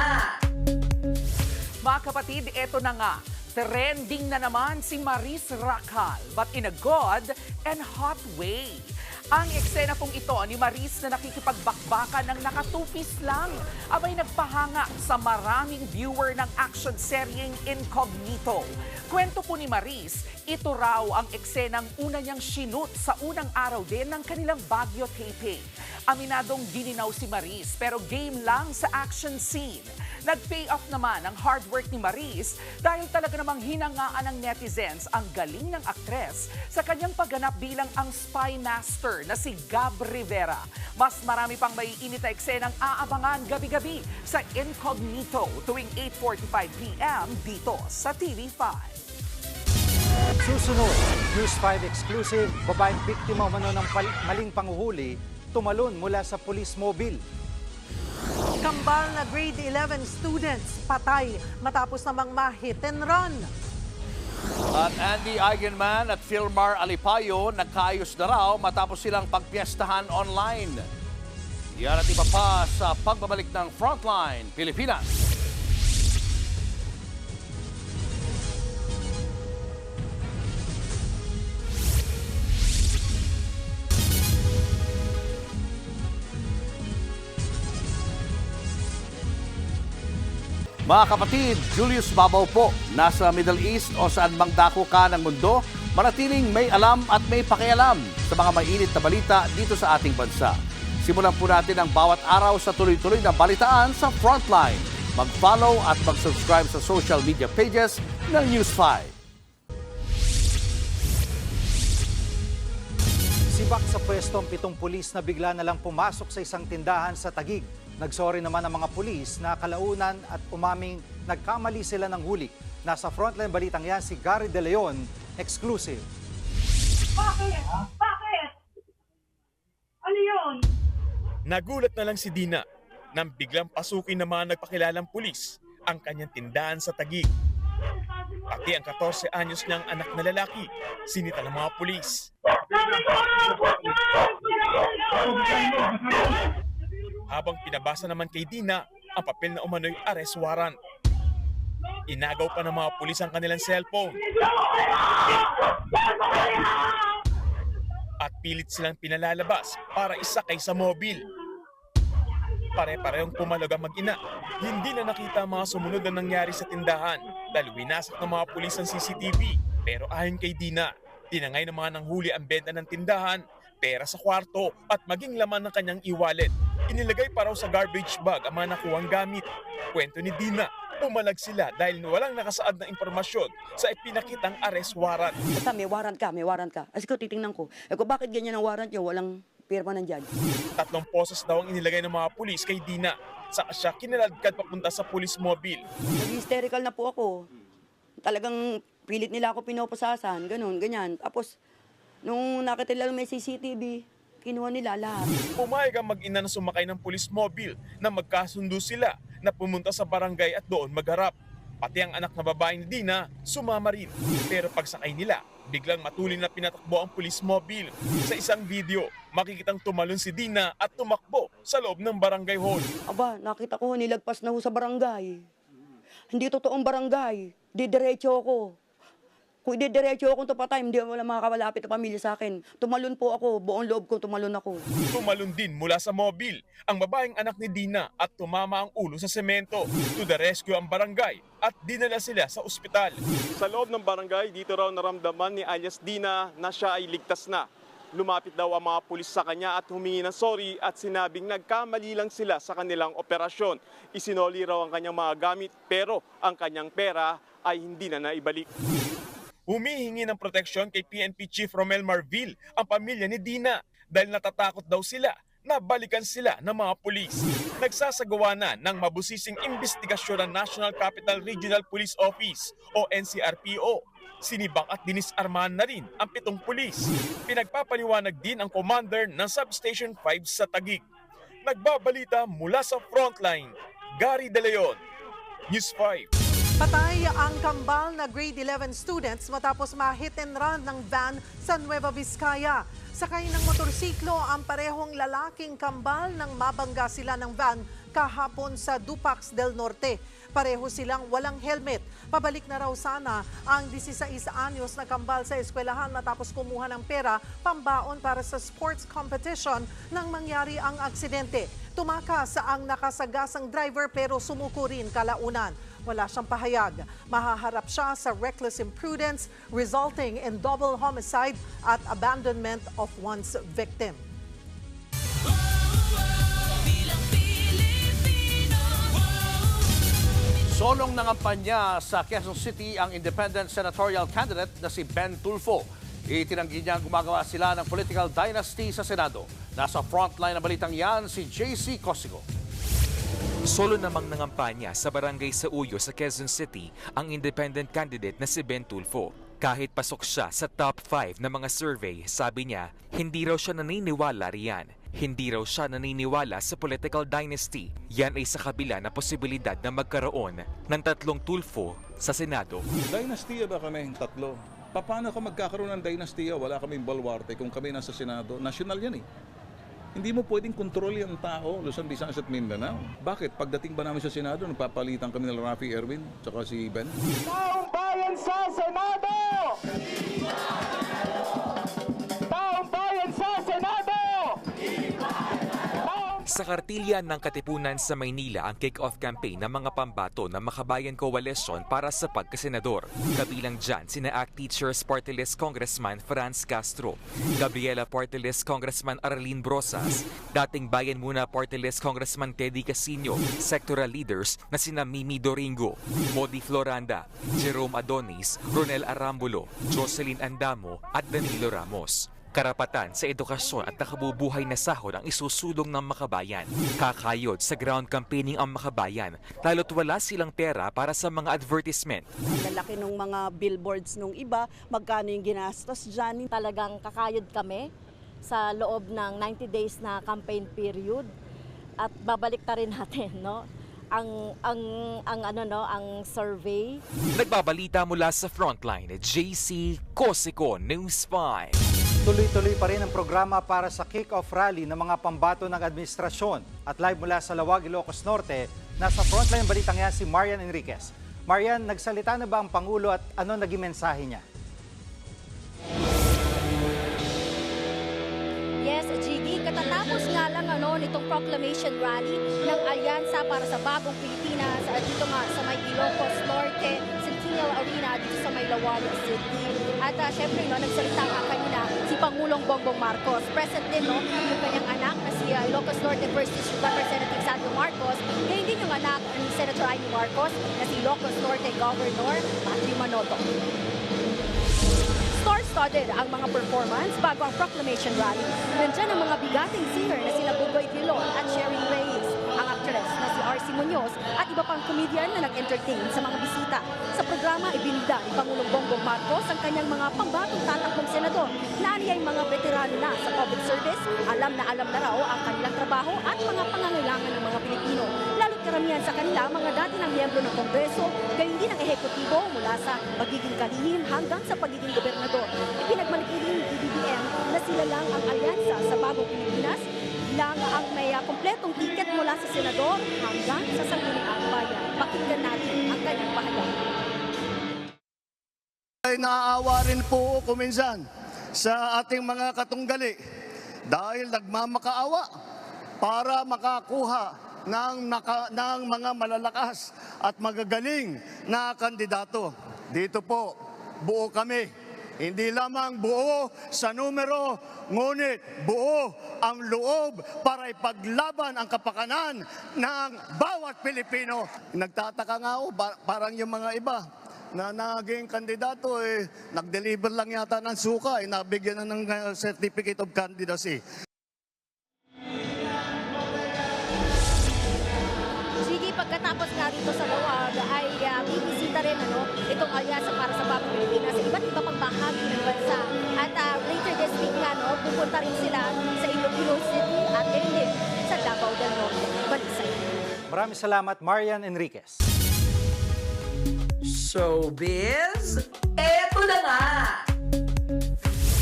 Mga kapatid, eto na nga. Trending na naman si Maris Racal, but in a good and hot way. Ang eksena pong ito ni Maris na nakikipagbakbakan ng nakatupis lang, abay nagpahanga sa maraming viewer ng action seryeng Incognito. Kwento po ni Maris, ito raw ang eksenang una niyang shoot sa unang araw din ng kanilang Baguio taping. Aminadong gininaw si Maris pero game lang sa action scene. Nag-pay off naman ang hard work ni Maris dahil talaga namang hinangaan ng netizens ang galing ng aktres sa kanyang pagganap bilang ang spy master na si Gab Rivera. Mas marami pang maiinit na eksenang aabangan gabi-gabi sa Incognito tuwing 8:45 p.m. dito sa TV5. Susunod, News 5 exclusive, babaeng biktima umano ng maling panguhuli, tumalon mula sa police mobile. Kambal na grade 11 students patay matapos namang ma-hit and run. At Andy Eigenman at Philmar Alipayo nagkaayos na raw matapos silang pagpiestahan online. Yan at iba pa sa pagbabalik ng Frontline Pilipinas. Mga kapatid, Julius Babaw po, nasa Middle East o saan mang dako ka ng mundo, manatiling may alam at may pakialam sa mga mainit na balita dito sa ating bansa. Simulan po natin ang bawat araw sa tuloy-tuloy na balitaan sa Frontline. Mag-follow at mag-subscribe sa social media pages ng News 5. Sibak sa pwestong 7 pulis na bigla na lang pumasok sa isang tindahan sa Taguig. Nagsorry naman ang mga pulis na kalaunan at umaming nagkamali sila ng huli. Nasa Frontline balitang yan si Gary De Leon, exclusive. Bakit? Bakit? Ano yun? Nagulat na lang si Dina nang biglang pasukin ng mga nagpakilalang pulis ang kanyang tindahan sa Taguig. Pati ang 14 anyos niyang anak na lalaki, sinita ng mga pulis. Habang pinabasa naman kay Dina ang papel na umano'y arrest warrant. Inagaw pa ng mga pulis ang kanilang cellphone. At pilit silang pinalalabas para isakay sa mobil. Pare-parehong pumalog ang mag-ina. Hindi na nakita ang mga sumunod na nangyari sa tindahan dahil winasak ng mga pulis ang CCTV. Pero ayon kay Dina, tinangay ng mga nanghuli ang benta ng tindahan, pera sa kwarto at maging laman ng kanyang e-wallet. Inilagay pa raw sa garbage bag ang mga nakuhang gamit. Kwento ni Dina, pumalag sila dahil walang nakasaad na impormasyon sa ipinakitang arrest warrant. Basta may warrant ka. As ko titingnan ko. Bakit ganyan ang warrant nyo? Walang pirma ng judge. 3 poses daw ang inilagay ng mga pulis kay Dina. Saka siya kinaladkad papunta sa police mobile. Hysterical na po ako. Talagang pilit nila ako pinoposasan. Ganun, ganyan. Tapos, nung nakita nila may CCTV, kinuha nila lahat. Pumayag ang mag-ina na sumakay ng police mobile na magkasundo sila na pumunta sa barangay at doon magharap. Pati ang anak na babae ni Dina, sumama rin. Pero pagsakay nila, biglang matulin na pinatakbo ang police mobile. Sa isang video, makikitang tumalon si Dina at tumakbo sa loob ng barangay hall. Aba, nakita ko nilagpas na ho sa barangay. Hindi totoong barangay. Didiretso ako. Kung didiretso akong tupatay, hindi wala makakawalapit na pamilya sa akin. Tumalon po ako, buong loob ko tumalon ako. Tumalon din mula sa mobil ang babaeng anak ni Dina at tumama ang ulo sa semento. To the rescue ang barangay at dinala sila sa ospital. Sa loob ng barangay, dito raw naramdaman ni alias Dina na siya ay ligtas na. Lumapit daw ang mga pulis sa kanya at humingi ng sorry at sinabing nagkamali lang sila sa kanilang operasyon. Isinoli raw ang kanyang mga gamit pero ang kanyang pera ay hindi na naibalik. Humihingi ng proteksyon kay PNP Chief Romel Marvil ang pamilya ni Dina dahil natatakot daw sila na balikan sila ng mga pulis. Nagsasagawa na ng mabusising investigasyon ng National Capital Regional Police Office o NCRPO. Sinibak at dinisarmahan na rin ang 7 pulis. Pinagpapaliwanag din ang commander ng Substation 5 sa Taguig. Nagbabalita mula sa frontline, Gary De Leon, News 5. Patay ang kambal na grade 11 students matapos ma-hit and run ng van sa Nueva Vizcaya. Sakay ng motorsiklo ang parehong lalaking kambal nang mabangga sila ng van kahapon sa Dupax del Norte. Pareho silang walang helmet. Pabalik na raw sana ang 16 anyos na kambal sa eskwelahan matapos kumuha ng pera pambaon para sa sports competition nang mangyari ang aksidente. Tumakas ang nakasagasang driver pero sumuko rin kalaunan. Wala siyang pahayag. Mahaharap siya sa reckless imprudence resulting in double homicide at abandonment of one's victim. Solong nangampanya sa Quezon City ang independent senatorial candidate na si Ben Tulfo. Itinanggi niya gumagawa sila ng political dynasty sa Senado. Nasa frontline na balitang yan si JC Cosigo. Solo namang nangampanya sa barangay sa Uyo sa Quezon City ang independent candidate na si Ben Tulfo. Kahit pasok siya sa top 5 na mga survey, sabi niya, hindi raw siya naniniwala riyan. Hindi raw siya naniniwala sa political dynasty. Yan ay sa kabila na posibilidad na magkaroon ng 3 Tulfo sa Senado. Dynastiya ba kami? 3? Paano ka magkakaroon ng dynastiya? Wala kaming balwarte kung kami nasa Senado. National yan eh. Hindi mo pwedeng kontrol yung tao, Luzon, Visayas at Mindanao. Bakit? Pagdating ba namin sa Senado, nagpapalitan kami ng Rafi Erwin at si Ben? Taong bayan sa Senado! Taong bayan sa Senado! Sa kartilya ng Katipunan sa Maynila ang kick-off campaign ng mga pambato ng Makabayan Coalition para sa pagkasenador. Kabilang dyan sina ACT Teachers Party List Congressman Franz Castro, Gabriela Party List Congressman Arlene Brosas, dating Bayan Muna Party List Congressman Teddy Casino, sectoral leaders na sina Mimi Doringo, Modi Floranda, Jerome Adonis, Ronel Arambulo, Jocelyn Andamo at Danilo Ramos. Karapatan sa edukasyon at nakabubuhay na sahod ang isusulong ng Makabayan. Kakayod sa ground campaigning ang Makabayan, lalo't wala silang pera para sa mga advertisement. Ang lalaki ng mga billboards nung iba, magkano yung ginastos dyan. Talagang kakayod kami sa loob ng 90 days na campaign period at babalik ta rin natin, no? ang survey. Nagbabalita mula sa Frontline, JC Cosico, News 5. Tuloy-tuloy pa rin ang programa para sa kick-off rally ng mga pambato ng administrasyon. At live mula sa Lawag, Ilocos Norte, nasa Frontline balitang yan si Marian Enriquez. Marian, nagsalita na ba ang Pangulo at ano naging mensahe niya? Yes, Gigi, katatapos nga lang nitong proclamation rally ng Alyansa para sa Bagong Pilipinas dito nga sa may Ilocos Norte, Centennial Arena dito sa may Lawag City. At syempre, nagsalita nga kanina si Pangulong Bongbong Marcos. Present din yung kanyang anak na si Ilocos Norte 1st District Representative Sandro Marcos. Ngayon din yung anak ni Senator Amy Marcos na si Ilocos Norte Governor Patrick Manotoc. Star-studded ang mga performance bago ang proclamation rally. Nandiyan ang mga bigating singer na sina Bugoy Dillon at Sherry Reyes, ang actress na si R.C. Munoz at iba pang comedian na nag-entertain sa mga bisita. Sa programa, ibinida ni Pangulong Bongbong Marcos ang kanyang mga pambatong tatakbong senador na aniyay mga veterano na sa public service, alam na raw ang kanilang trabaho at mga pangangailangan ng mga Pilipino. Lalo't karamihan sa kanila, mga dati ng miyembro ng Kongreso, gayon din ang ehekutibo mula sa pagiging kalihim hanggang sa pagiging gobernador. Ipinagmalaki rin ni BBM na sila lang ang alyansa sa Bagong Pilipinas, lang ang may kompletong tiket mula sa senador hanggang sa sangguniang bayan. Pakinggan natin ang kanyang pahayag. Ay naaawa rin po ako minsan sa ating mga katunggali dahil nagmamakaawa para makakuha ng mga malalakas at magagaling na kandidato. Dito po, buo kami. Hindi lamang buo sa numero, ngunit buo ang loob para ipaglaban ang kapakanan ng bawat Pilipino. Nagtataka nga ako, parang yung mga iba na naging kandidato, nag-deliver lang yata ng suka, nabigyan na ng certificate of candidacy. Sige, pagkatapos nga dito sa Lawag ay bibisita rin itong alyansa para sa Bagong Pilipinas sa iba't iba pang bahagi ng bansa. At later this week nga, pupunta rin sila sa Iloilo City at din sa Davao del Norte. Balisay. Maraming salamat, Marian Enriquez. Showbiz, eto na nga!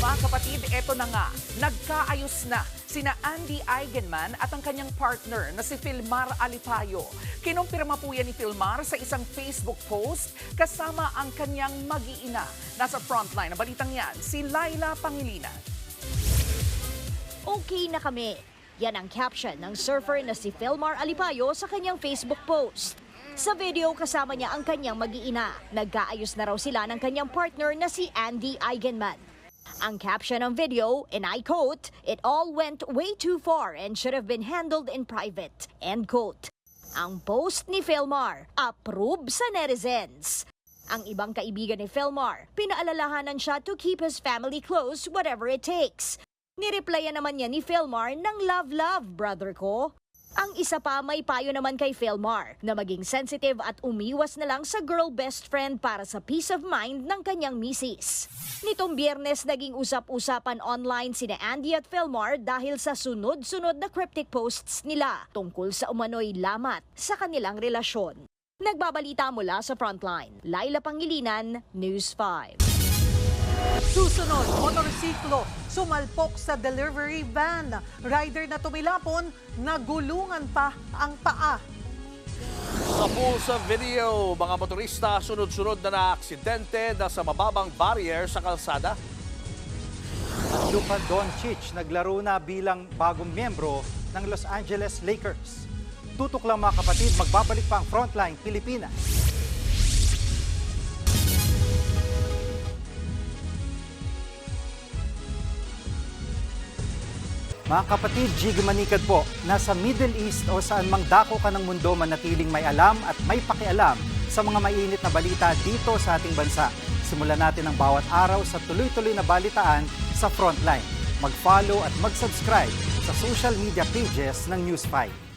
Mga kapatid, eto na nga, nagkaayos na sina Andy Eigenman at ang kanyang partner na si Filmar Alipayo. Kinumpirma po yan ni Filmar sa isang Facebook post kasama ang kanyang mag-iina. Nasa frontline ng balitang yan, si Laila Pangilinan. Okay na kami. Yan ang caption ng surfer na si Filmar Alipayo sa kanyang Facebook post. Sa video, kasama niya ang kanyang mag-iina. Nagkaayos na raw sila ng kanyang partner na si Andy Eigenman. Ang caption ng video, and I quote, "It all went way too far and should have been handled in private." End quote. Ang post ni Filmar, approve sa netizens. Ang ibang kaibigan ni Filmar, pinaalalahanan siya to keep his family close whatever it takes. Nireplyan naman niya ni Filmar ng love, brother ko. Ang isa pa, may payo naman kay Filmar na maging sensitive at umiwas na lang sa girl best friend para sa peace of mind ng kanyang misis. Nitong Biyernes, naging usap-usapan online sina Andy at Filmar dahil sa sunod-sunod na cryptic posts nila tungkol sa umano'y lamat sa kanilang relasyon. Nagbabalita mula sa Frontline, Laila Pangilinan, News 5. Susunod, motorsiklo, sumalpok sa delivery van. Rider na tumilapon, nagulungan pa ang paa. Sa pulsa video, mga motorista sunod-sunod na naaksidente na sa mababang barrier sa kalsada. At Luka Doncic naglaro na bilang bagong miyembro ng Los Angeles Lakers. Tutok lang mga kapatid, magbabalik pa ang Frontline Pilipinas. Mga kapatid, Jiggy Manikad po, nasa Middle East o saan mang dako ka ng mundo, manatiling may alam at may pakialam sa mga mainit na balita dito sa ating bansa. Simulan natin ang bawat araw sa tuloy-tuloy na balitaan sa Frontline. Mag-follow at mag-subscribe sa social media pages ng News 5.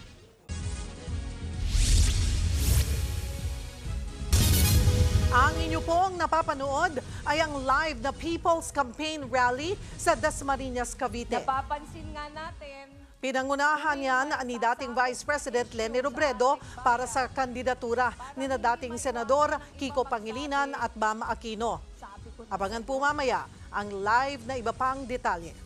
Ang inyo pong napapanood ay ang live na People's Campaign Rally sa Dasmariñas, Cavite. Napapansin nga natin. Pinangunahan yan ni dating Vice President Leni Robredo para sa kandidatura ni na dating Senador Kiko Pangilinan at Bam Aquino. Abangan po mamaya ang live na iba pang detalye.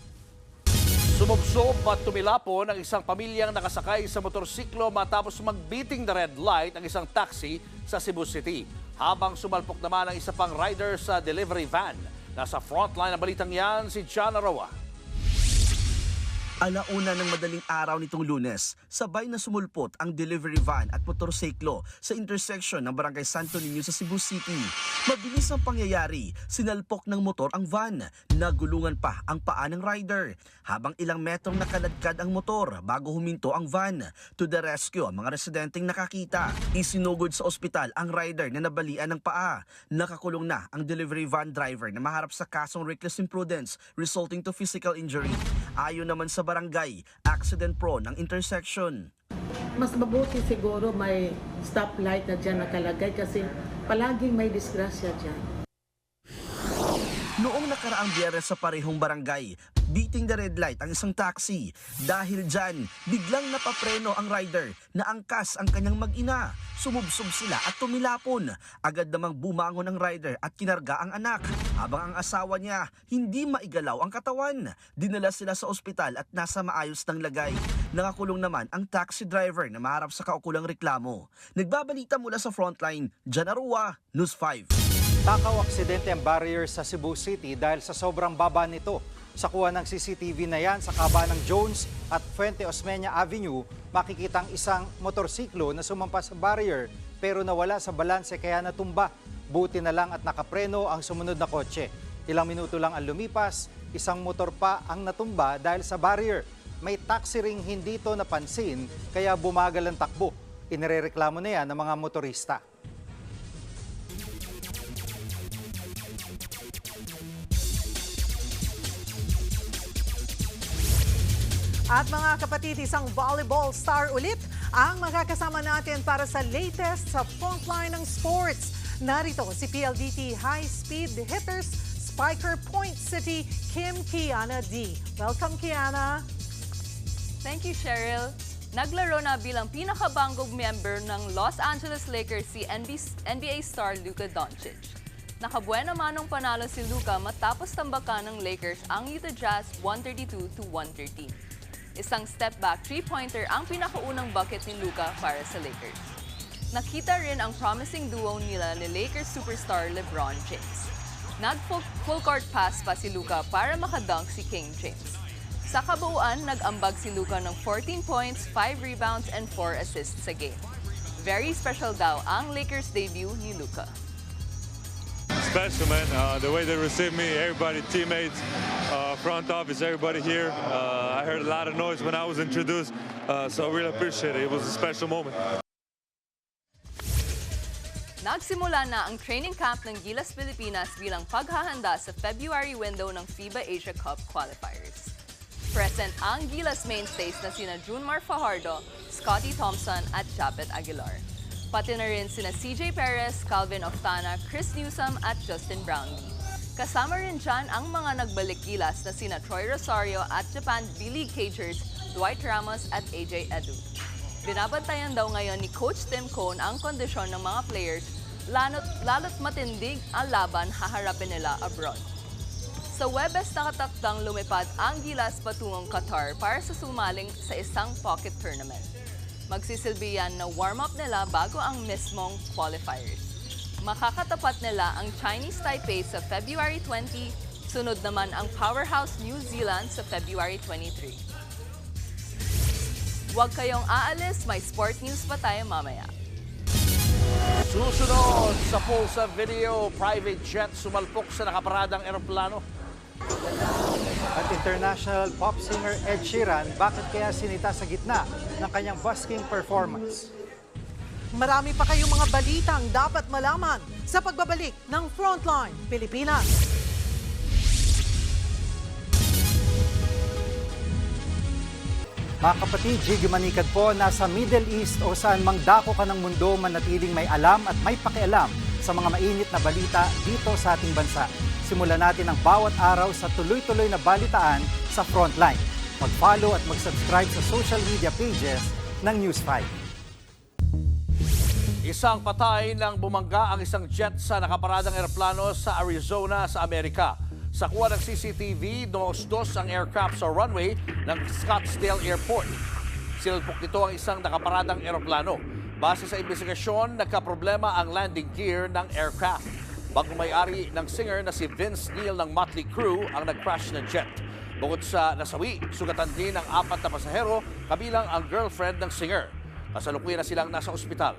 Sumubsob at tumilapon ang isang pamilyang nakasakay sa motorsiklo matapos magbeating the red light ang isang taxi sa Cebu City. Habang sumalpok naman ang isa pang rider sa delivery van. Nasa frontline ng balitang yan si John Arawa. Alauna ng madaling araw nitong Lunes, sabay na sumulpot ang delivery van at motorsiklo sa intersection ng Barangay Santo Niño sa Cebu City. Mabilis ang pangyayari, sinalpok ng motor ang van, nagulungan pa ang paa ng rider. Habang ilang metrong nakaladkad ang motor bago huminto ang van. To the rescue ang mga residenteng nakakita. Isinugod sa ospital ang rider na nabalian ng paa. Nakakulong na ang delivery van driver na maharap sa kasong reckless imprudence resulting to physical injury. Ayon naman sa barangay, accident-prone ang intersection. Mas mabuti siguro may stoplight na dyan nakalagay kasi palaging may disgrasya dyan. Noong nakaraang Biyernes sa parehong barangay, beating the red light ang isang taxi. Dahil dyan, biglang napapreno ang rider na angkas ang kanyang mag-ina. Sumubsob sila at tumilapon. Agad namang bumangon ang rider at kinarga ang anak. Habang ang asawa niya, hindi maigalaw ang katawan. Dinala sila sa ospital at nasa maayos ng lagay. Nakakulong naman ang taxi driver na maharap sa kaukulang reklamo. Nagbabalita mula sa frontline, Jan Arua, News 5. Takaw aksidente ang barrier sa Cebu City dahil sa sobrang baba nito. Sa kuha ng CCTV na yan sa kaban ng Jones at Fuente Osmeña Avenue, makikitang isang motorsiklo na sumampas sa barrier pero nawala sa balanse kaya natumba. Buti na lang at nakapreno ang sumunod na kotse. Ilang minuto lang ang lumipas, isang motor pa ang natumba dahil sa barrier. May taxi ring hindi ito napansin kaya bumagal ang takbo. Inirereklamo na yan ng mga motorista. At mga kapatid, isang volleyball star ulit ang makakasama natin para sa latest sa frontline ng sports. Narito si PLDT high-speed hitters spiker Point City, Kim Kiana D. Welcome, Kiana. Thank you, Cheryl. Naglaro na bilang pinakabangog member ng Los Angeles Lakers si NBA star Luka Doncic. Nakabuena manong panalo si Luka matapos tambakan ng Lakers ang Utah Jazz 132-113. Isang step-back three-pointer ang pinakaunang bucket ni Luka para sa Lakers. Nakita rin ang promising duo nila ni Lakers superstar LeBron James. Nag-full court pass pa si Luka para makadunk si King James. Sa kabuuan, nag-ambag si Luka ng 14 points, 5 rebounds, and 4 assists sa game. Very special daw ang Lakers debut ni Luka. Special, man. The way they received me, everybody, teammates, front office, everybody here. I heard a lot of noise when I was introduced, so I really appreciate it. It was a special moment. Nagsimula na ang training camp ng Gilas Pilipinas bilang paghahanda sa February window ng FIBA Asia Cup qualifiers. Present ang Gilas mainstays na sina Junmar Fajardo, Scotty Thompson at Japet Aguilar. Pati na rin sina CJ Perez, Calvin Oftana, Chris Newsome at Justin Brownlee. Kasama rin dyan ang mga nagbalik Gilas na sina Troy Rosario at Japan B-League Cagers, Dwight Ramos at AJ Edu. Binabantayan daw ngayon ni Coach Tim Cone ang kondisyon ng mga players, lalo't matindig ang laban haharapin nila abroad. Sa Webes nakatakdang lumipad ang Gilas patungong Qatar para sa sumaling sa isang pocket tournament. Magsisilbi yan na warm-up nila bago ang mismong qualifiers. Makakatapat nila ang Chinese Taipei sa February 20, sunod naman ang powerhouse New Zealand sa February 23. Huwag kayong aalis, may sport news pa tayo mamaya. Susunod sa Pulsa Video, private jet sumalpok sa nakaparadang eroplano. At international pop singer Ed Sheeran, bakit kaya sinita sa gitna ng kanyang busking performance? Marami pa kayong mga balitang dapat malaman sa pagbabalik ng Frontline Pilipinas. Mga kapatid, Jiggy Manikad po, nasa Middle East o saan mang dako ka ng mundo, manatiling may alam at may pakialam sa mga mainit na balita dito sa ating bansa. Simulan natin ang bawat araw sa tuloy-tuloy na balitaan sa Frontline. mag-follow at mag-subscribe sa social media pages ng News 5. Isang patay nang bumangga ang isang jet sa nakaparadang eroplano sa Arizona sa Amerika. Sa kuha ng CCTV, dumausdos ang aircraft sa runway ng Scottsdale Airport. Sinalpok nito ang isang nakaparadang eroplano. Base sa investigasyon, nagkaproblema ang landing gear ng aircraft. Bagong may-ari ng singer na si Vince Neil ng Motley Crue ang nag-crash ng jet. Bukod sa nasawi, sugatan din ang 4 na pasahero, kabilang ang girlfriend ng singer. Kasalukuyan na silang nasa ospital.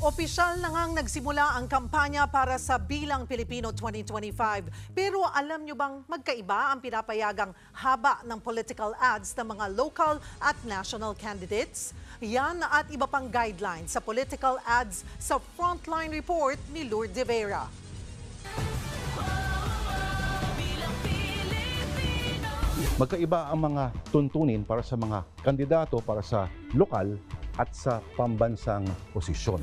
Opisyal na ngang nagsimula ang kampanya para sa Bilang Pilipino 2025. Pero alam nyo bang magkaiba ang pinapayagang haba ng political ads ng mga local at national candidates? Yan at iba pang guidelines sa political ads sa Frontline Report ni Lourdes de Vera. Magkaiba ang mga tuntunin para sa mga kandidato para sa lokal at sa pambansang posisyon.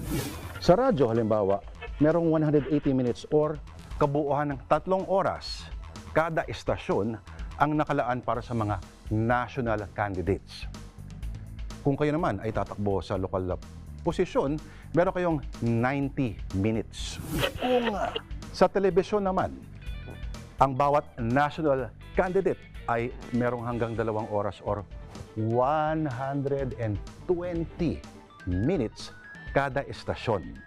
Sa radyo halimbawa, merong 180 minutes or kabuuan ng 3 oras kada estasyon ang nakalaan para sa mga national candidates. Kung kayo naman ay tatakbo sa lokal na posisyon, meron kayong 90 minutes. Kung sa telebisyon naman, ang bawat national candidate ay merong hanggang 2 oras or 120 minutes kada estasyon.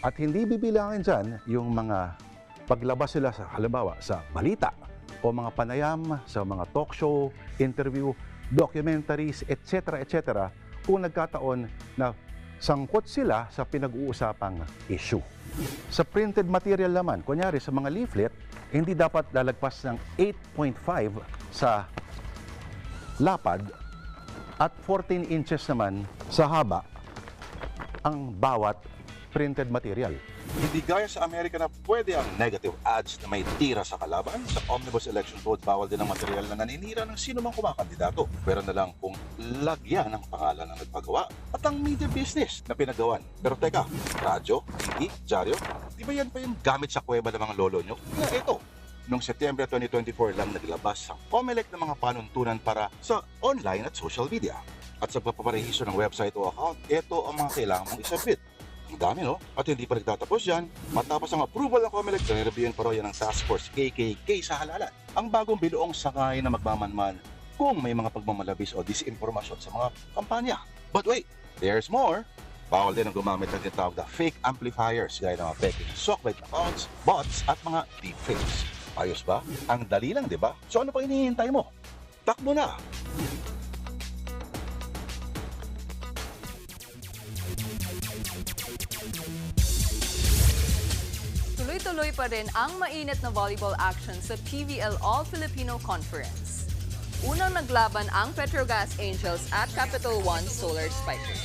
At hindi bibilangin dyan yung mga paglabas sila sa halimbawa sa balita o mga panayam sa mga talk show, interview, documentaries, etc. kung nagkataon na sangkot sila sa pinag-uusapang issue. Sa printed material naman, kunyari sa mga leaflet, hindi dapat lalagpas ng 8.5 sa lapad at 14 inches naman sa haba ang bawat printed material. Hindi gaya sa Amerika na pwede ang negative ads na may tira sa kalaban. Sa Omnibus Election Code, bawal din ang material na naninira ng sino mang kumakandidato. Pero na lang kung lagyan ng pangalan ng nagpagawa at ang media business na pinagawan. Pero teka, radyo, TV, dyaryo, di ba yan pa yung gamit sa kuweba ng mga lolo nyo? Kaya ito, noong Setyembre 2024 lang naglabas ang COMELEC ng mga panuntunan para sa online at social media. At sa pagpaparehiso ng website o account, ito ang mga kailangan mong isubmit. Ang dami, no? At hindi pa nagtatapos yan. Matapos ang approval ng COMELEC, reviewin pa raw yan ng Task Force KKK sa halalan. Ang bagong binuong sakay na magmamanman kung may mga pagmamalabis o disinformasyon sa mga kampanya. But wait, there's more. Bawal din ang gumamit ng tinatawag na fake amplifiers gaya ng mga fake sockbait accounts, bots at mga deepfakes. Ayos ba? Ang dali lang, di ba? So ano pa hinihintay mo? Takbo na! Tuloy-tuloy pa rin ang mainit na volleyball action sa PVL All-Filipino Conference. Unang naglaban ang Petrogas Angels at Capital One Solar Spikers.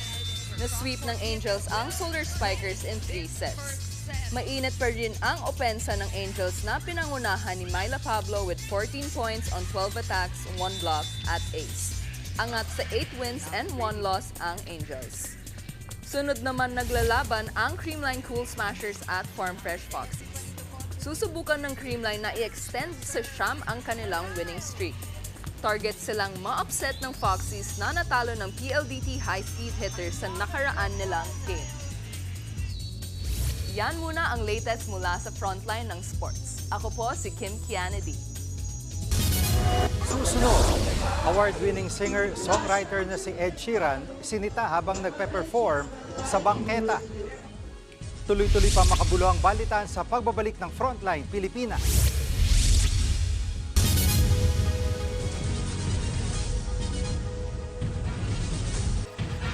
Na-sweep ng Angels ang Solar Spikers in 3 sets. Mainit pa rin ang opensa ng Angels na pinangunahan ni Myla Pablo with 14 points on 12 attacks, 1 block at ace. Angat sa 8 wins and 1 loss ang Angels. Sunod naman naglalaban ang Creamline Cool Smashers at Farm Fresh Foxies. Susubukan ng Creamline na i-extend sa siyam ang kanilang winning streak. Target silang ma-upset ng Foxies na natalo ng PLDT high-speed hitter sa nakaraan nilang game. Yan muna ang latest mula sa frontline ng sports. Ako po si Kim Kianedy. Susunod, award-winning singer-songwriter na si Ed Sheeran sinita habang nagpe-perform sa bangketa. Tuloy-tuloy pa makabuluhang balitan sa pagbabalik ng Frontline Pilipinas.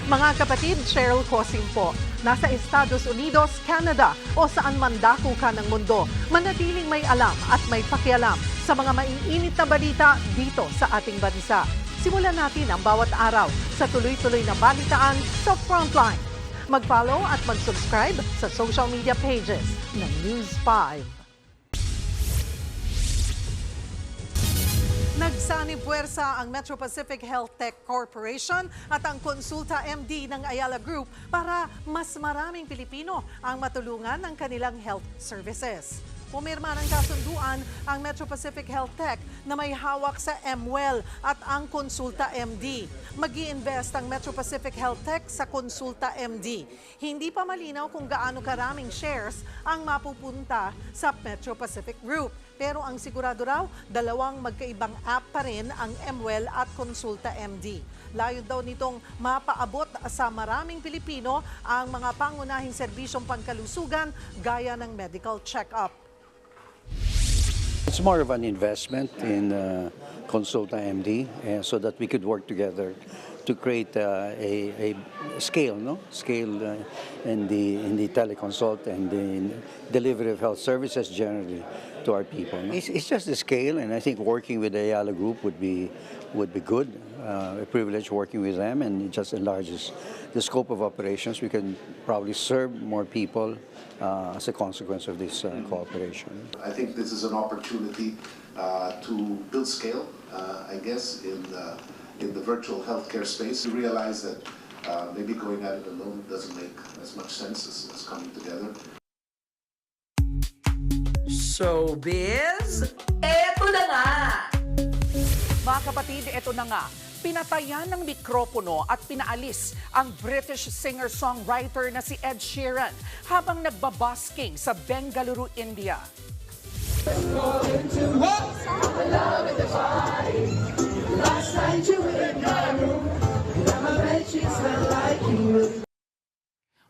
Mga kapatid, Cheryl Cosing po. Nasa Estados Unidos, Canada o saan man dako ka ng mundo, manatiling may alam at may pakialam sa mga maiinit na balita dito sa ating bansa. Simulan natin ang bawat araw sa tuloy-tuloy na balitaan sa Frontline. Mag-follow at mag-subscribe sa social media pages ng News 5. Nagsanib puwersa ang Metro Pacific Health Tech Corporation at ang Konsulta MD ng Ayala Group para mas maraming Pilipino ang matulungan ng kanilang health services. Pumirma ng kasunduan ang Metro Pacific Health Tech na may hawak sa MWell at ang Konsulta MD. Mag-i-invest ang Metro Pacific Health Tech sa Konsulta MD. Hindi pa malinaw kung gaano karaming shares ang mapupunta sa Metro Pacific Group. Pero ang sigurado raw, dalawang magkaibang app pa rin ang MWell at Konsulta MD. Layo daw nitong mapaabot sa maraming Pilipino ang mga pangunahing serbisyong pangkalusugan gaya ng medical check-up. It's more of an investment in Konsulta MD so that we could work together to create a scale, scale in the teleconsult and the delivery of health services generally to our people. It's just the scale, and I think working with the Ayala Group would be good. A privilege working with them, and it just enlarges the scope of operations. We can probably serve more people as a consequence of this cooperation. I think this is an opportunity to build scale, I guess, in the virtual healthcare space. We realize that maybe going at it alone doesn't make as much sense as coming together. Showbiz, eto na nga! Mga kapatid, eto na nga. Pinatayan ng mikropono at pinaalis ang British singer-songwriter na si Ed Sheeran habang nagbabasking sa Bengaluru, India.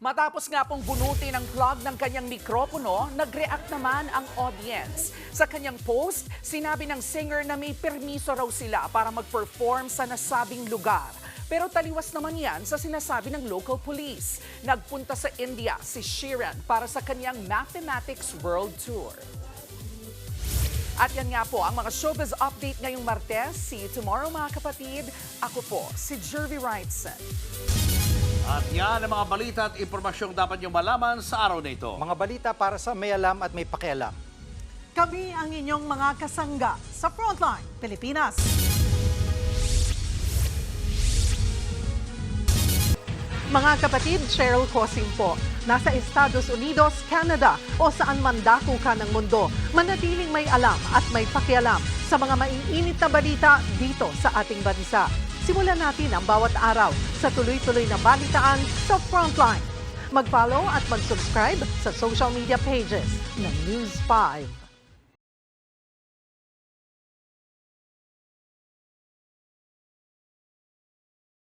Matapos nga pong bunutin ang plug ng kanyang mikropono, nag-react naman ang audience. Sa kanyang post, sinabi ng singer na may permiso raw sila para mag-perform sa nasabing lugar. Pero taliwas naman yan sa sinasabi ng local police. Nagpunta sa India si Sheeran para sa kanyang Mathematics World Tour. At yan nga po ang mga showbiz update ngayong Martes. See you tomorrow mga kapatid. Ako po si Jervy Wrightson. At yan ang mga balita at impormasyong dapat niyong malaman sa araw na ito. Mga balita para sa may alam at may pakialam. Kami ang inyong mga kasangga sa Frontline Pilipinas. Mga kapatid, Cheryl Cosing po. Nasa Estados Unidos, Canada o saan man dako ka ng mundo, manatiling may alam at may pakialam sa mga maiinit na balita dito sa ating bansa. Simulan natin ang bawat araw sa tuloy-tuloy na balitaan sa Frontline. Mag-follow at mag-subscribe sa social media pages ng News 5.